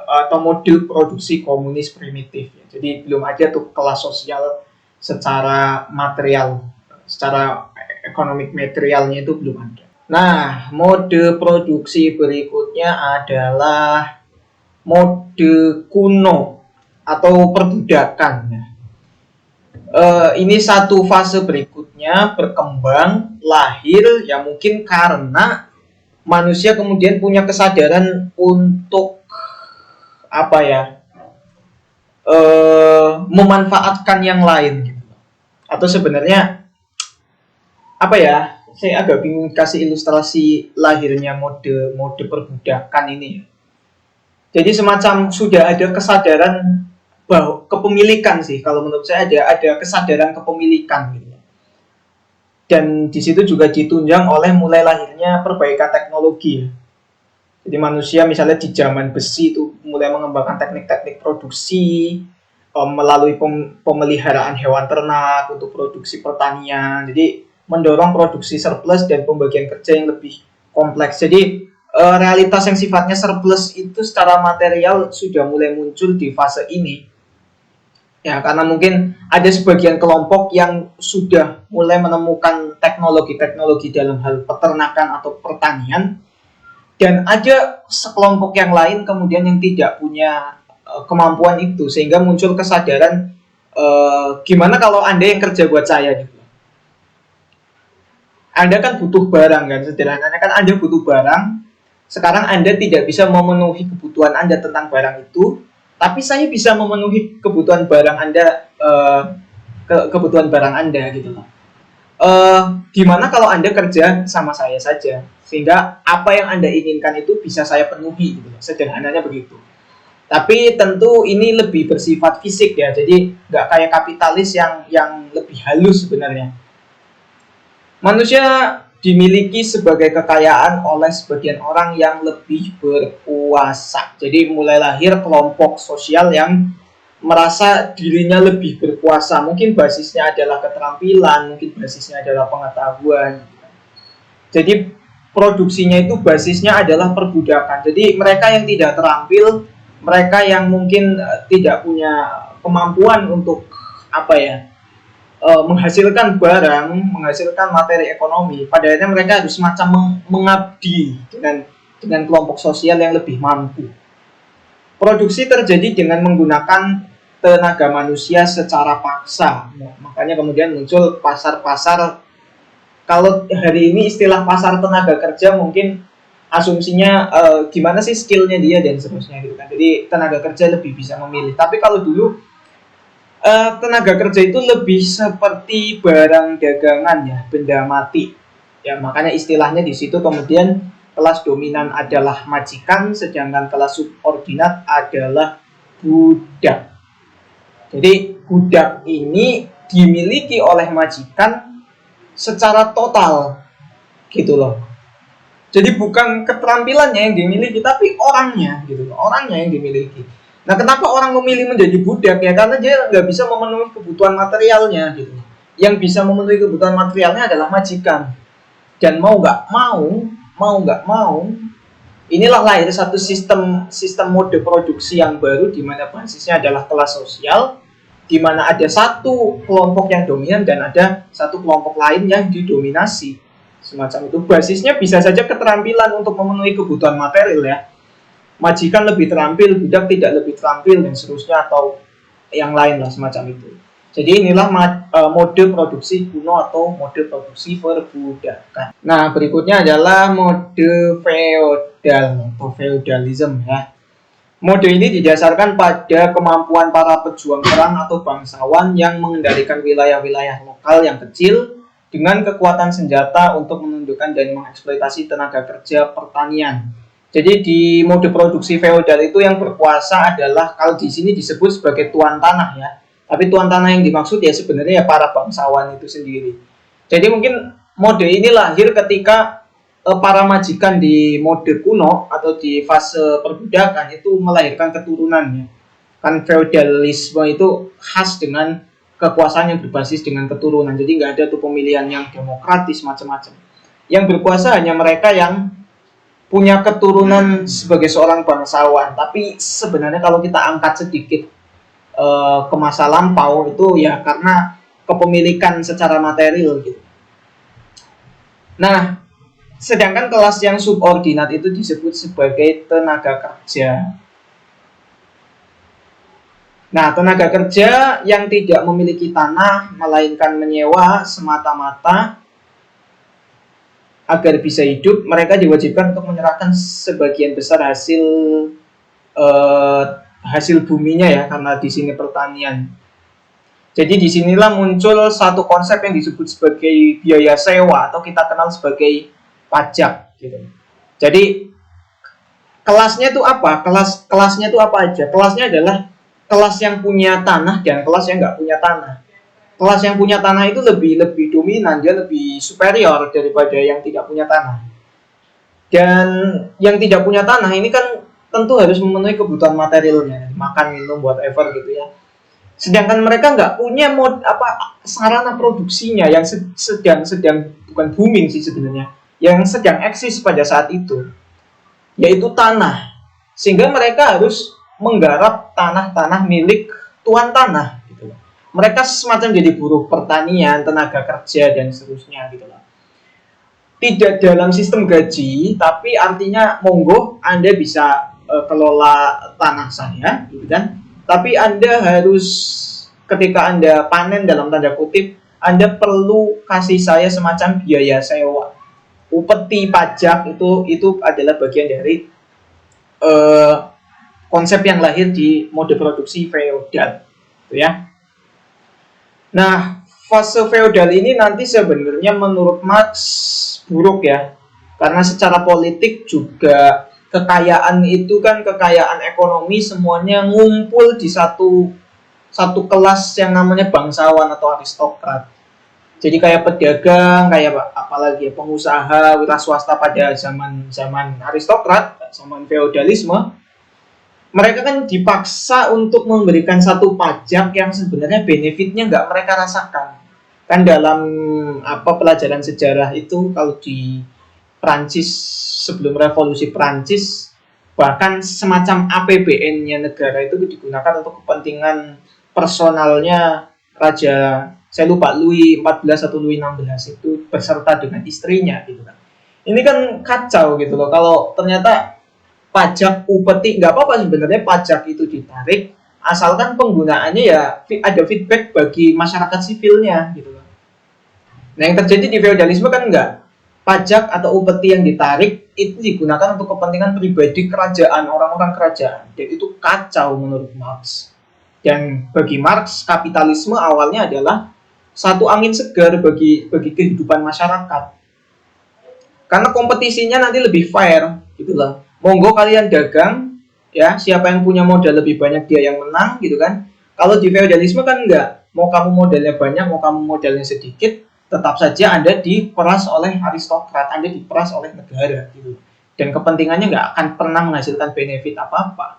atau model produksi komunis primitif. Jadi belum ada tuh kelas sosial secara material, secara ekonomi materialnya itu belum ada. Nah, mode produksi berikutnya adalah mode kuno atau perbudakan. Ini satu fase berikutnya, berkembang, lahir, ya mungkin karena manusia kemudian punya kesadaran untuk apa ya, memanfaatkan yang lain gitu. Atau sebenarnya apa ya, saya agak bingung kasih ilustrasi lahirnya mode perbudakan ini. Jadi semacam sudah ada kesadaran bahwa kepemilikan sih, kalau menurut saya ada kesadaran kepemilikan gitu. Dan di situ juga ditunjang oleh mulai lahirnya perbaikan teknologi. Jadi manusia misalnya di zaman besi itu mulai mengembangkan teknik-teknik produksi melalui pemeliharaan hewan ternak untuk produksi pertanian. Jadi mendorong produksi surplus dan pembagian kerja yang lebih kompleks. Jadi realitas yang sifatnya surplus itu secara material sudah mulai muncul di fase ini. Ya, karena mungkin ada sebagian kelompok yang sudah mulai menemukan teknologi-teknologi dalam hal peternakan atau pertanian, dan ada sekelompok yang lain kemudian yang tidak punya kemampuan itu, sehingga muncul kesadaran gimana kalau Anda yang kerja buat saya gitu. Anda kan butuh barang kan, sederhananya kan Anda butuh barang. Sekarang Anda tidak bisa memenuhi kebutuhan Anda tentang barang itu, tapi saya bisa memenuhi kebutuhan barang Anda, kebutuhan barang Anda gitu loh. Gimana kalau Anda kerja sama saya saja, sehingga apa yang Anda inginkan itu bisa saya penuhi gitu. Sederhananya begitu. Tapi tentu ini lebih bersifat fisik ya, jadi nggak kayak kapitalis yang lebih halus sebenarnya. Manusia dimiliki sebagai kekayaan oleh sebagian orang yang lebih berkuasa. Jadi mulai lahir kelompok sosial yang merasa dirinya lebih berkuasa. Mungkin basisnya adalah keterampilan, mungkin basisnya adalah pengetahuan. Jadi produksinya itu basisnya adalah perbudakan. Jadi mereka yang tidak terampil, mereka yang mungkin tidak punya kemampuan untuk apa ya, menghasilkan barang, menghasilkan materi ekonomi, pada akhirnya mereka harus semacam mengabdi dengan kelompok sosial yang lebih mampu. Produksi terjadi dengan menggunakan tenaga manusia secara paksa. Nah, makanya kemudian muncul pasar-pasar. Kalau hari ini istilah pasar tenaga kerja mungkin asumsinya gimana sih skillnya dia dan seterusnya gitu kan. Jadi tenaga kerja lebih bisa memilih. Tapi kalau dulu tenaga kerja itu lebih seperti barang dagangan ya, benda mati. Ya makanya istilahnya di situ kemudian kelas dominan adalah majikan, sedangkan kelas subordinat adalah budak. Jadi budak ini dimiliki oleh majikan secara total, gitu loh. Jadi bukan keterampilannya yang dimiliki, tapi orangnya, gitu loh. Orangnya yang dimiliki. Nah, kenapa orang memilih menjadi budak ya? Karena dia nggak bisa memenuhi kebutuhan materialnya, gitu. Yang bisa memenuhi kebutuhan materialnya adalah majikan. Dan mau nggak mau, inilah lahir satu sistem mode produksi yang baru di mana basisnya adalah kelas sosial, di mana ada satu kelompok yang dominan dan ada satu kelompok lain yang didominasi. Semacam itu. Basisnya bisa saja keterampilan untuk memenuhi kebutuhan material ya. Majikan lebih terampil, budak tidak lebih terampil dan seterusnya, atau yang lain lah semacam itu. Jadi inilah mode produksi kuno atau mode produksi perbudakan. Nah, berikutnya adalah mode feodal atau feudalism ya. Mode ini didasarkan pada kemampuan para pejuang perang atau bangsawan yang mengendalikan wilayah-wilayah lokal yang kecil dengan kekuatan senjata untuk menundukkan dan mengeksploitasi tenaga kerja pertanian. Jadi di mode produksi feodal itu yang berkuasa adalah, kalau di sini disebut sebagai tuan tanah ya. Tapi tuan tanah yang dimaksud ya sebenarnya ya para bangsawan itu sendiri. Jadi mungkin mode ini lahir ketika para majikan di mode kuno atau di fase perbudakan itu melahirkan keturunannya. Kan feodalisme itu khas dengan kekuasaan yang berbasis dengan keturunan. Jadi nggak ada tuh pemilihan yang demokratis macam-macam. Yang berkuasa hanya mereka yang punya keturunan sebagai seorang bangsawan. Tapi sebenarnya kalau kita angkat sedikit ke masa lampau itu ya karena kepemilikan secara material gitu. Nah, sedangkan kelas yang subordinat itu disebut sebagai tenaga kerja. Nah, tenaga kerja yang tidak memiliki tanah melainkan menyewa semata-mata agar bisa hidup, mereka diwajibkan untuk menyerahkan sebagian besar hasil buminya ya, karena di sini pertanian. Jadi disinilah muncul satu konsep yang disebut sebagai biaya sewa atau kita kenal sebagai pajak gitu. Jadi kelasnya itu apa? Kelasnya itu apa aja? Kelasnya adalah kelas yang punya tanah dan kelas yang nggak punya tanah. Kelas yang punya tanah itu lebih dominan, dia lebih superior daripada yang tidak punya tanah. Dan yang tidak punya tanah ini kan tentu harus memenuhi kebutuhan materialnya, makan, minum, whatever gitu ya. Sedangkan mereka nggak punya sarana produksinya yang sedang bukan booming sih sebenarnya, yang sedang eksis pada saat itu, yaitu tanah. Sehingga mereka harus menggarap tanah-tanah milik tuan tanah. Mereka semacam jadi buruh pertanian, tenaga kerja dan seterusnya gitu lah. Tidak dalam sistem gaji, tapi artinya monggo Anda bisa kelola tanah saya, gitu kan? Tapi Anda harus ketika Anda panen dalam tanda kutip, Anda perlu kasih saya semacam biaya sewa. Upeti pajak itu adalah bagian dari konsep yang lahir di mode produksi feodal, gitu ya. Nah, fase feodal ini nanti sebenarnya menurut Marx buruk ya. Karena secara politik juga kekayaan itu kan kekayaan ekonomi semuanya ngumpul di satu kelas yang namanya bangsawan atau aristokrat. Jadi kayak pedagang, kayak apalagi pengusaha, wira swasta pada zaman aristokrat, zaman feodalisme. Mereka kan dipaksa untuk memberikan satu pajak yang sebenarnya benefitnya nggak mereka rasakan. Kan dalam pelajaran sejarah itu kalau di Prancis sebelum revolusi Prancis, bahkan semacam APBN-nya negara itu digunakan untuk kepentingan personalnya Raja saya lupa Louis 14 atau Louis 16 itu beserta dengan istrinya gitu kan. Ini kan kacau gitu loh, kalau ternyata pajak upeti nggak apa-apa sebenarnya pajak itu ditarik, asalkan penggunaannya ya ada feedback bagi masyarakat sipilnya gitu loh. Nah yang terjadi di feodalisme kan enggak, pajak atau upeti yang ditarik itu digunakan untuk kepentingan pribadi kerajaan, orang-orang kerajaan, dan itu kacau menurut Marx. Dan bagi Marx, kapitalisme awalnya adalah satu angin segar bagi kehidupan masyarakat, karena kompetisinya nanti lebih fair gitu loh. Monggo kalian dagang ya, siapa yang punya modal lebih banyak dia yang menang gitu kan. Kalau di feodalisme kan enggak, mau kamu modalnya banyak mau kamu modalnya sedikit, tetap saja Anda diperas oleh aristokrat, Anda diperas oleh negara gitu. Dan kepentingannya nggak akan pernah menghasilkan benefit apa-apa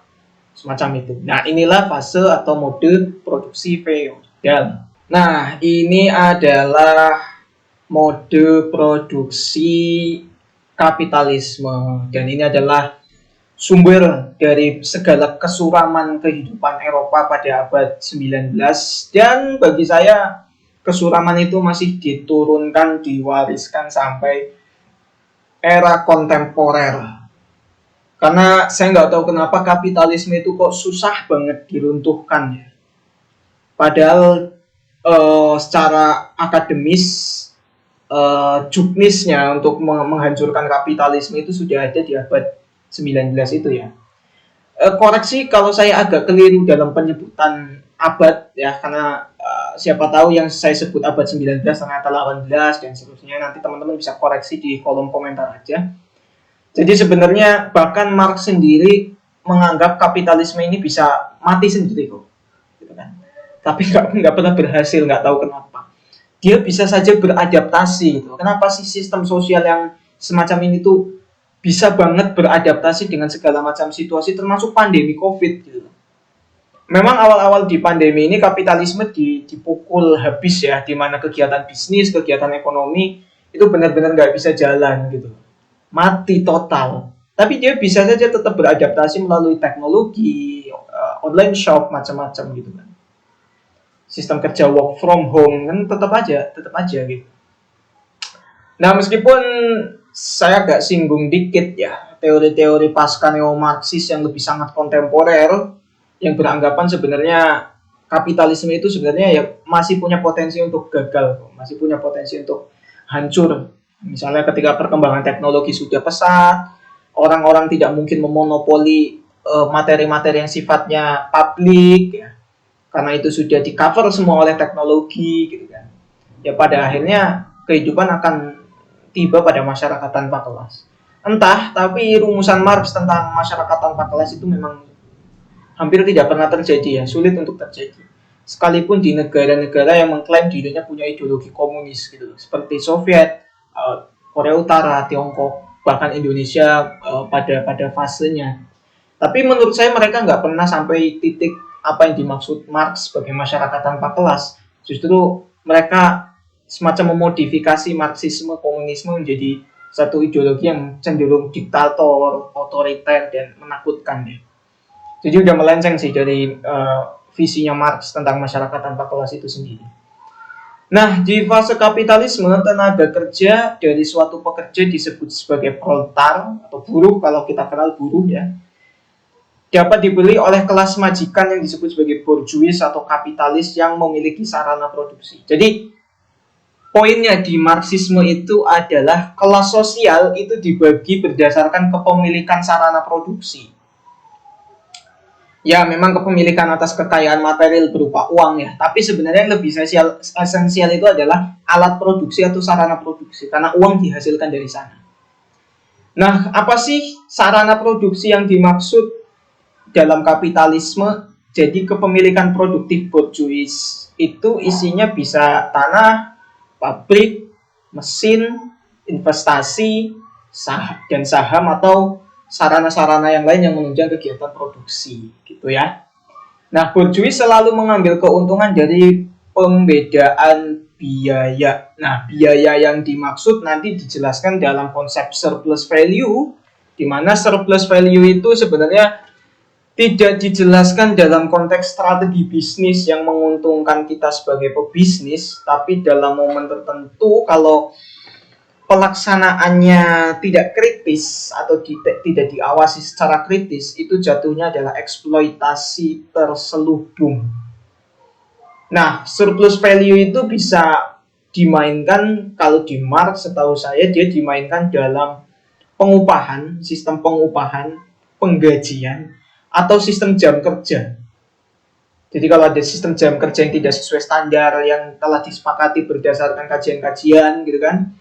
semacam itu. Nah inilah fase atau mode produksi feodal. Nah ini adalah mode produksi kapitalisme, dan ini adalah sumber dari segala kesuraman kehidupan Eropa pada abad 19, dan bagi saya kesuraman itu masih diturunkan, diwariskan sampai era kontemporer. Karena saya nggak tahu kenapa kapitalisme itu kok susah banget diruntuhkan ya. Padahal secara akademis juknisnya untuk menghancurkan kapitalisme itu sudah ada di abad 19 itu ya. Koreksi kalau saya agak keliru dalam penyebutan abad ya, karena siapa tahu yang saya sebut abad 19 ternyata 18 dan seterusnya, nanti teman-teman bisa koreksi di kolom komentar aja. Jadi sebenarnya bahkan Marx sendiri menganggap kapitalisme ini bisa mati sendiri kok, gitu kan. Tapi nggak pernah berhasil, nggak tahu kenapa. Dia bisa saja beradaptasi gitu. Kenapa sih sistem sosial yang semacam ini tuh bisa banget beradaptasi dengan segala macam situasi, termasuk pandemi COVID gitu. Memang awal-awal di pandemi ini kapitalisme dipukul habis ya, di mana kegiatan bisnis, kegiatan ekonomi itu benar-benar nggak bisa jalan gitu, mati total. Tapi dia bisa saja tetap beradaptasi melalui teknologi, online shop, macam-macam gitu kan. Sistem kerja work from home kan tetap aja gitu. Nah meskipun saya agak singgung dikit ya teori-teori pasca neo-Marxis yang lebih sangat kontemporer, yang beranggapan sebenarnya kapitalisme itu sebenarnya ya masih punya potensi untuk gagal, masih punya potensi untuk hancur. Misalnya ketika perkembangan teknologi sudah pesat, orang-orang tidak mungkin memonopoli materi-materi yang sifatnya publik ya, karena itu sudah di cover semua oleh teknologi gitu kan. Ya pada akhirnya kehidupan akan tiba pada masyarakat tanpa kelas. Entah, tapi rumusan Marx tentang masyarakat tanpa kelas itu memang hampir tidak pernah terjadi ya, sulit untuk terjadi. Sekalipun di negara-negara yang mengklaim dirinya punya ideologi komunis gitu, seperti Soviet, Korea Utara, Tiongkok, bahkan Indonesia pada fasenya. Tapi menurut saya mereka nggak pernah sampai titik apa yang dimaksud Marx sebagai masyarakat tanpa kelas. Justru mereka semacam memodifikasi Marxisme, komunisme menjadi satu ideologi yang cenderung diktator, otoriter, dan menakutkan ya. Jadi udah melenceng sih dari visinya Marx tentang masyarakat tanpa kelas itu sendiri. Nah, di fase kapitalisme, tenaga kerja dari suatu pekerja disebut sebagai proletar atau buruh, kalau kita kenal buruh ya, dapat dibeli oleh kelas majikan yang disebut sebagai bourgeois atau kapitalis yang memiliki sarana produksi. Jadi poinnya di Marxisme itu adalah kelas sosial itu dibagi berdasarkan kepemilikan sarana produksi. Ya memang kepemilikan atas kekayaan material berupa uang ya, tapi sebenarnya yang lebih esensial itu adalah alat produksi atau sarana produksi, karena uang dihasilkan dari sana. Nah, apa sih sarana produksi yang dimaksud dalam kapitalisme? Jadi kepemilikan produktif bourgeois itu isinya bisa tanah, pabrik, mesin, investasi, dan saham atau sarana-sarana yang lain yang menunjang kegiatan produksi gitu ya. Nah, bourgeois selalu mengambil keuntungan dari pembedaan biaya. Nah, biaya yang dimaksud nanti dijelaskan dalam konsep surplus value, di mana surplus value itu sebenarnya tidak dijelaskan dalam konteks strategi bisnis yang menguntungkan kita sebagai pebisnis, tapi dalam momen tertentu kalau pelaksanaannya tidak kritis atau tidak diawasi secara kritis, itu jatuhnya adalah eksploitasi terselubung. Nah, surplus value itu bisa dimainkan, kalau di Marx setahu saya dia dimainkan dalam pengupahan, sistem pengupahan, penggajian, atau sistem jam kerja. Jadi kalau ada sistem jam kerja yang tidak sesuai standar yang telah disepakati berdasarkan kajian-kajian gitu kan,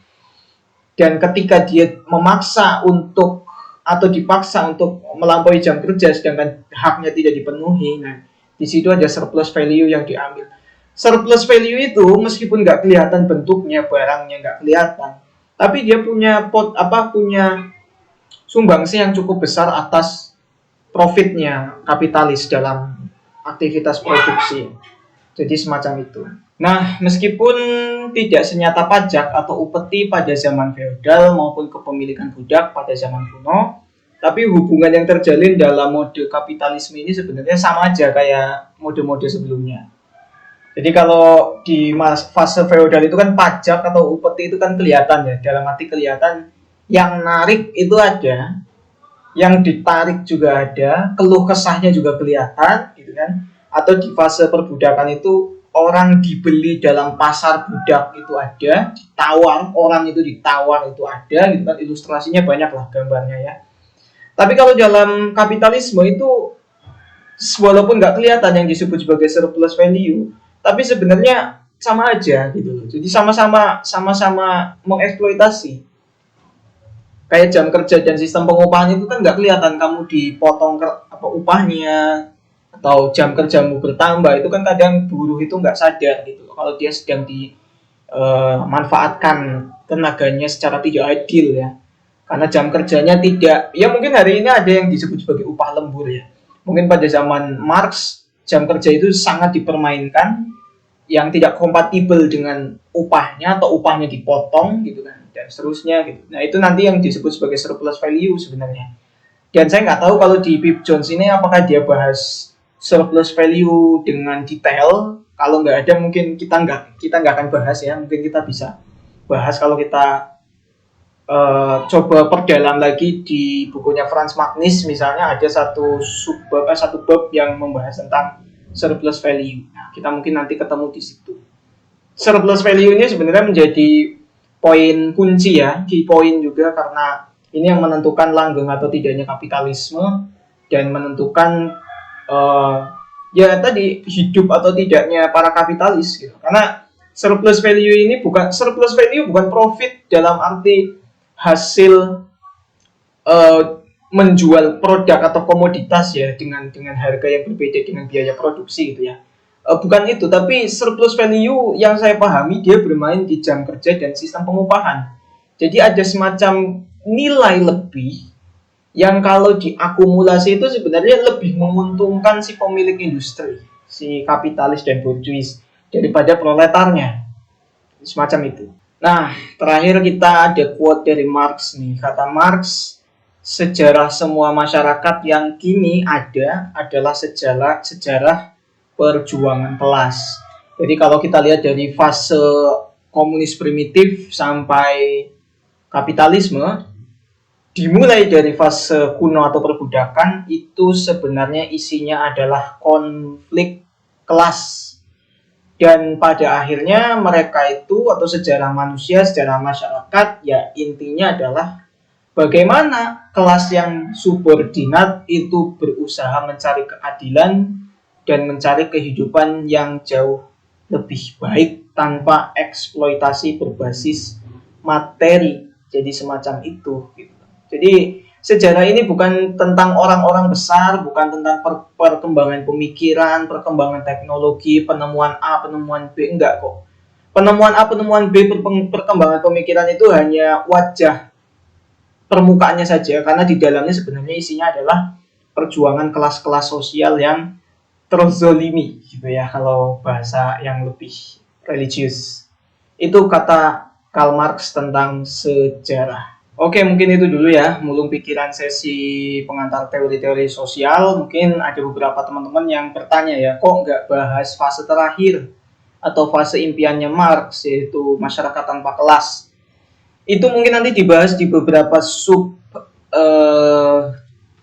dan ketika dia memaksa untuk atau dipaksa untuk melampaui jam kerja sedangkan haknya tidak dipenuhi, nah di situ ada surplus value yang diambil. Surplus value itu meskipun nggak kelihatan bentuknya, barangnya nggak kelihatan, tapi dia punya punya sumbangsi yang cukup besar atas profitnya kapitalis dalam aktivitas produksi. Jadi semacam itu. Nah, meskipun tidak senyata pajak atau upeti pada zaman feodal maupun kepemilikan budak pada zaman kuno, tapi hubungan yang terjalin dalam mode kapitalisme ini sebenarnya sama aja kayak mode-mode sebelumnya. Jadi kalau di fase feodal itu kan pajak atau upeti itu kan kelihatan ya, dalam arti kelihatan, yang narik itu ada, yang ditarik juga ada, keluh kesahnya juga kelihatan gitu kan. Atau di fase perbudakan itu orang dibeli dalam pasar budak itu ada, ditawar, orang itu ditawar itu ada gitu kan, ilustrasinya banyak lah gambarnya ya. Tapi kalau dalam kapitalisme itu walaupun nggak kelihatan yang disebut sebagai surplus value, tapi sebenarnya sama aja gitu loh. Jadi sama-sama mengeksploitasi. Kayak jam kerja dan sistem pengupahan itu kan nggak kelihatan kamu dipotong upahnya atau jam kerjamu bertambah, itu kan kadang buruh itu nggak sadar gitu loh, kalau dia sedang dimanfaatkan tenaganya secara tidak adil ya, karena jam kerjanya tidak, ya mungkin hari ini ada yang disebut sebagai upah lembur ya, mungkin pada zaman Marx jam kerja itu sangat dipermainkan, yang tidak kompatibel dengan upahnya atau upahnya dipotong gitu kan, dan seterusnya gitu. Nah itu nanti yang disebut sebagai surplus value sebenarnya. Dan saya nggak tahu kalau di Pip Jones ini apakah dia bahas surplus value dengan detail. Kalau nggak ada mungkin kita nggak akan bahas ya. Mungkin kita bisa bahas kalau kita coba perdalam lagi di bukunya Franz Magnus misalnya, ada satu bab yang membahas tentang surplus value. Nah, kita mungkin nanti ketemu di situ. Surplus value ini sebenarnya menjadi poin kunci ya, key point juga, karena ini yang menentukan langgeng atau tidaknya kapitalisme dan menentukan ya tadi hidup atau tidaknya para kapitalis gitu. Karena surplus value bukan profit dalam arti hasil menjual produk atau komoditas ya dengan harga yang berbeda dengan biaya produksi gitu ya. Bukan itu, tapi surplus value yang saya pahami dia bermain di jam kerja dan sistem pengupahan. Jadi ada semacam nilai lebih yang kalau diakumulasi itu sebenarnya lebih menguntungkan si pemilik industri, si kapitalis dan borjuis daripada proletarnya. Semacam itu. Nah, terakhir kita ada quote dari Marx nih. Kata Marx, sejarah semua masyarakat yang kini ada adalah sejarah perjuangan kelas. Jadi kalau kita lihat dari fase komunis primitif sampai kapitalisme, dimulai dari fase kuno atau perbudakan, itu sebenarnya isinya adalah konflik kelas. Dan pada akhirnya mereka itu atau sejarah manusia, sejarah masyarakat, ya intinya adalah bagaimana kelas yang subordinat itu berusaha mencari keadilan dan mencari kehidupan yang jauh lebih baik tanpa eksploitasi berbasis materi. Jadi semacam itu. Jadi sejarah ini bukan tentang orang-orang besar, bukan tentang perkembangan pemikiran, perkembangan teknologi, penemuan A, penemuan B, enggak kok. Penemuan A, penemuan B, perkembangan pemikiran itu hanya wajah permukaannya saja, karena di dalamnya sebenarnya isinya adalah perjuangan kelas-kelas sosial yang terzolimi gitu ya, kalau bahasa yang lebih religius. Itu kata Karl Marx tentang sejarah. Oke, mungkin itu dulu ya, mulung pikiran sesi pengantar teori-teori sosial. Mungkin ada beberapa teman-teman yang bertanya ya, kok nggak bahas fase terakhir atau fase impiannya Marx, yaitu masyarakat tanpa kelas. Itu mungkin nanti dibahas di beberapa sub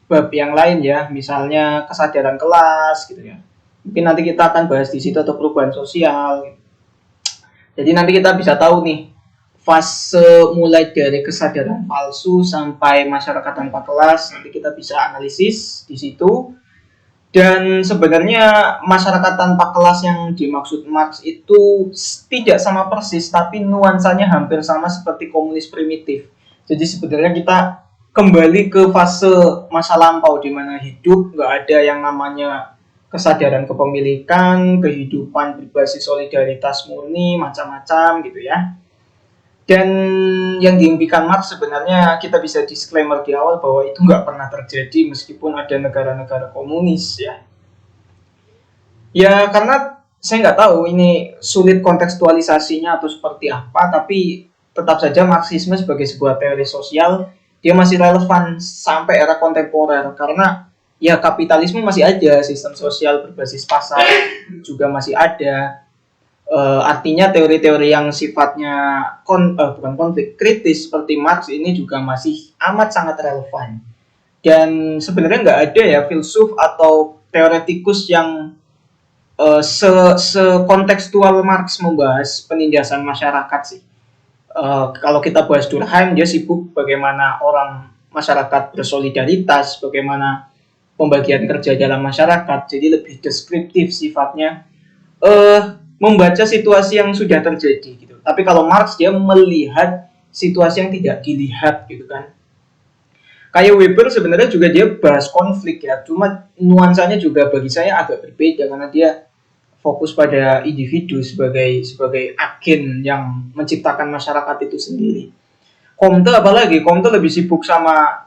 bab yang lain ya, misalnya kesadaran kelas gitu ya. Mungkin nanti kita akan bahas di situ atau perubahan sosial. Jadi nanti kita bisa tahu nih fase mulai dari kesadaran palsu sampai masyarakat tanpa kelas, nanti kita bisa analisis di situ. Dan sebenarnya masyarakat tanpa kelas yang dimaksud Marx itu tidak sama persis, tapi nuansanya hampir sama seperti komunis primitif. Jadi sebenarnya kita kembali ke fase masa lampau di mana hidup nggak ada yang namanya kesadaran kepemilikan, kehidupan berbasis solidaritas murni, macam-macam gitu ya. Dan yang diimpikan Marx sebenarnya kita bisa disclaimer di awal bahwa itu nggak pernah terjadi meskipun ada negara-negara komunis ya. Ya karena saya nggak tahu ini sulit kontekstualisasinya atau seperti apa, tapi tetap saja Marxisme sebagai sebuah teori sosial dia masih relevan sampai era kontemporer karena ya kapitalisme masih ada, sistem sosial berbasis pasar juga masih ada. Artinya teori-teori yang sifatnya bukan konflik kritis seperti Marx ini juga masih amat sangat relevan. Dan sebenarnya nggak ada ya filsuf atau teoretikus yang sekontekstual Marx membahas penindasan masyarakat sih. Kalau kita bahas Durkheim, dia sibuk bagaimana orang masyarakat bersolidaritas, bagaimana pembagian kerja dalam masyarakat, jadi lebih deskriptif sifatnya. Membaca situasi yang sudah terjadi gitu. Tapi kalau Marx dia melihat situasi yang tidak dilihat gitu kan. Kayak Weber sebenarnya juga dia bahas konflik ya, cuma nuansanya juga bagi saya agak berbeda karena dia fokus pada individu sebagai agen yang menciptakan masyarakat itu sendiri. Comte apalagi, Comte lebih sibuk sama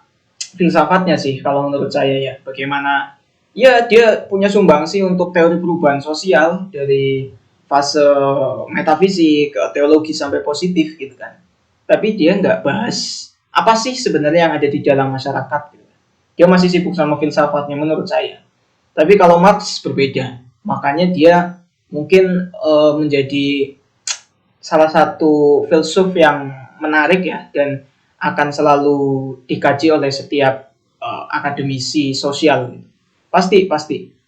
filsafatnya sih kalau menurut saya ya. Bagaimana ya dia punya sumbangsi untuk teori perubahan sosial dari fase metafisik, teologi sampai positif gitu kan. Tapi dia nggak bahas apa sih sebenarnya yang ada di dalam masyarakat gitu. Dia masih sibuk sama filsafatnya menurut saya. Tapi kalau Marx berbeda, makanya dia mungkin menjadi salah satu filsuf yang menarik ya dan akan selalu dikaji oleh setiap akademisi sosial. Pasti.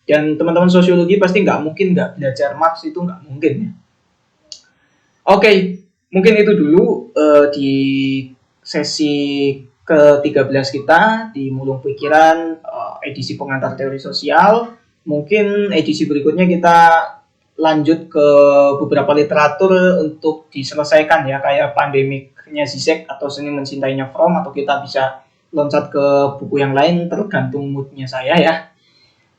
Dan teman-teman sosiologi pasti nggak mungkin nggak belajar Marx, itu nggak mungkin ya. Oke, mungkin itu dulu di sesi ke-13 kita di Mulung Pikiran edisi pengantar teori sosial. Mungkin edisi berikutnya kita lanjut ke beberapa literatur untuk diselesaikan ya, kayak Pandemiknya Zizek atau Seni Mencintainya Fromm, atau kita bisa loncat ke buku yang lain tergantung moodnya saya ya.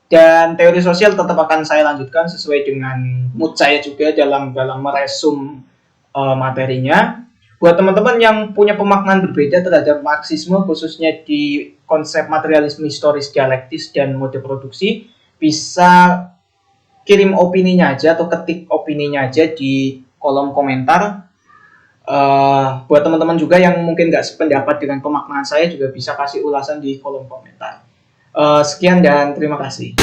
Dan teori sosial tetap akan saya lanjutkan sesuai dengan mood saya juga dalam meresum materinya. Buat teman-teman yang punya pemaknaan berbeda terhadap Marxisme, khususnya di konsep materialisme historis dialektis dan mode produksi, bisa kirim opininya aja atau ketik opininya aja di kolom komentar. Buat teman-teman juga yang mungkin nggak sependapat dengan pemaknaan saya juga bisa kasih ulasan di kolom komentar. Sekian dan terima kasih.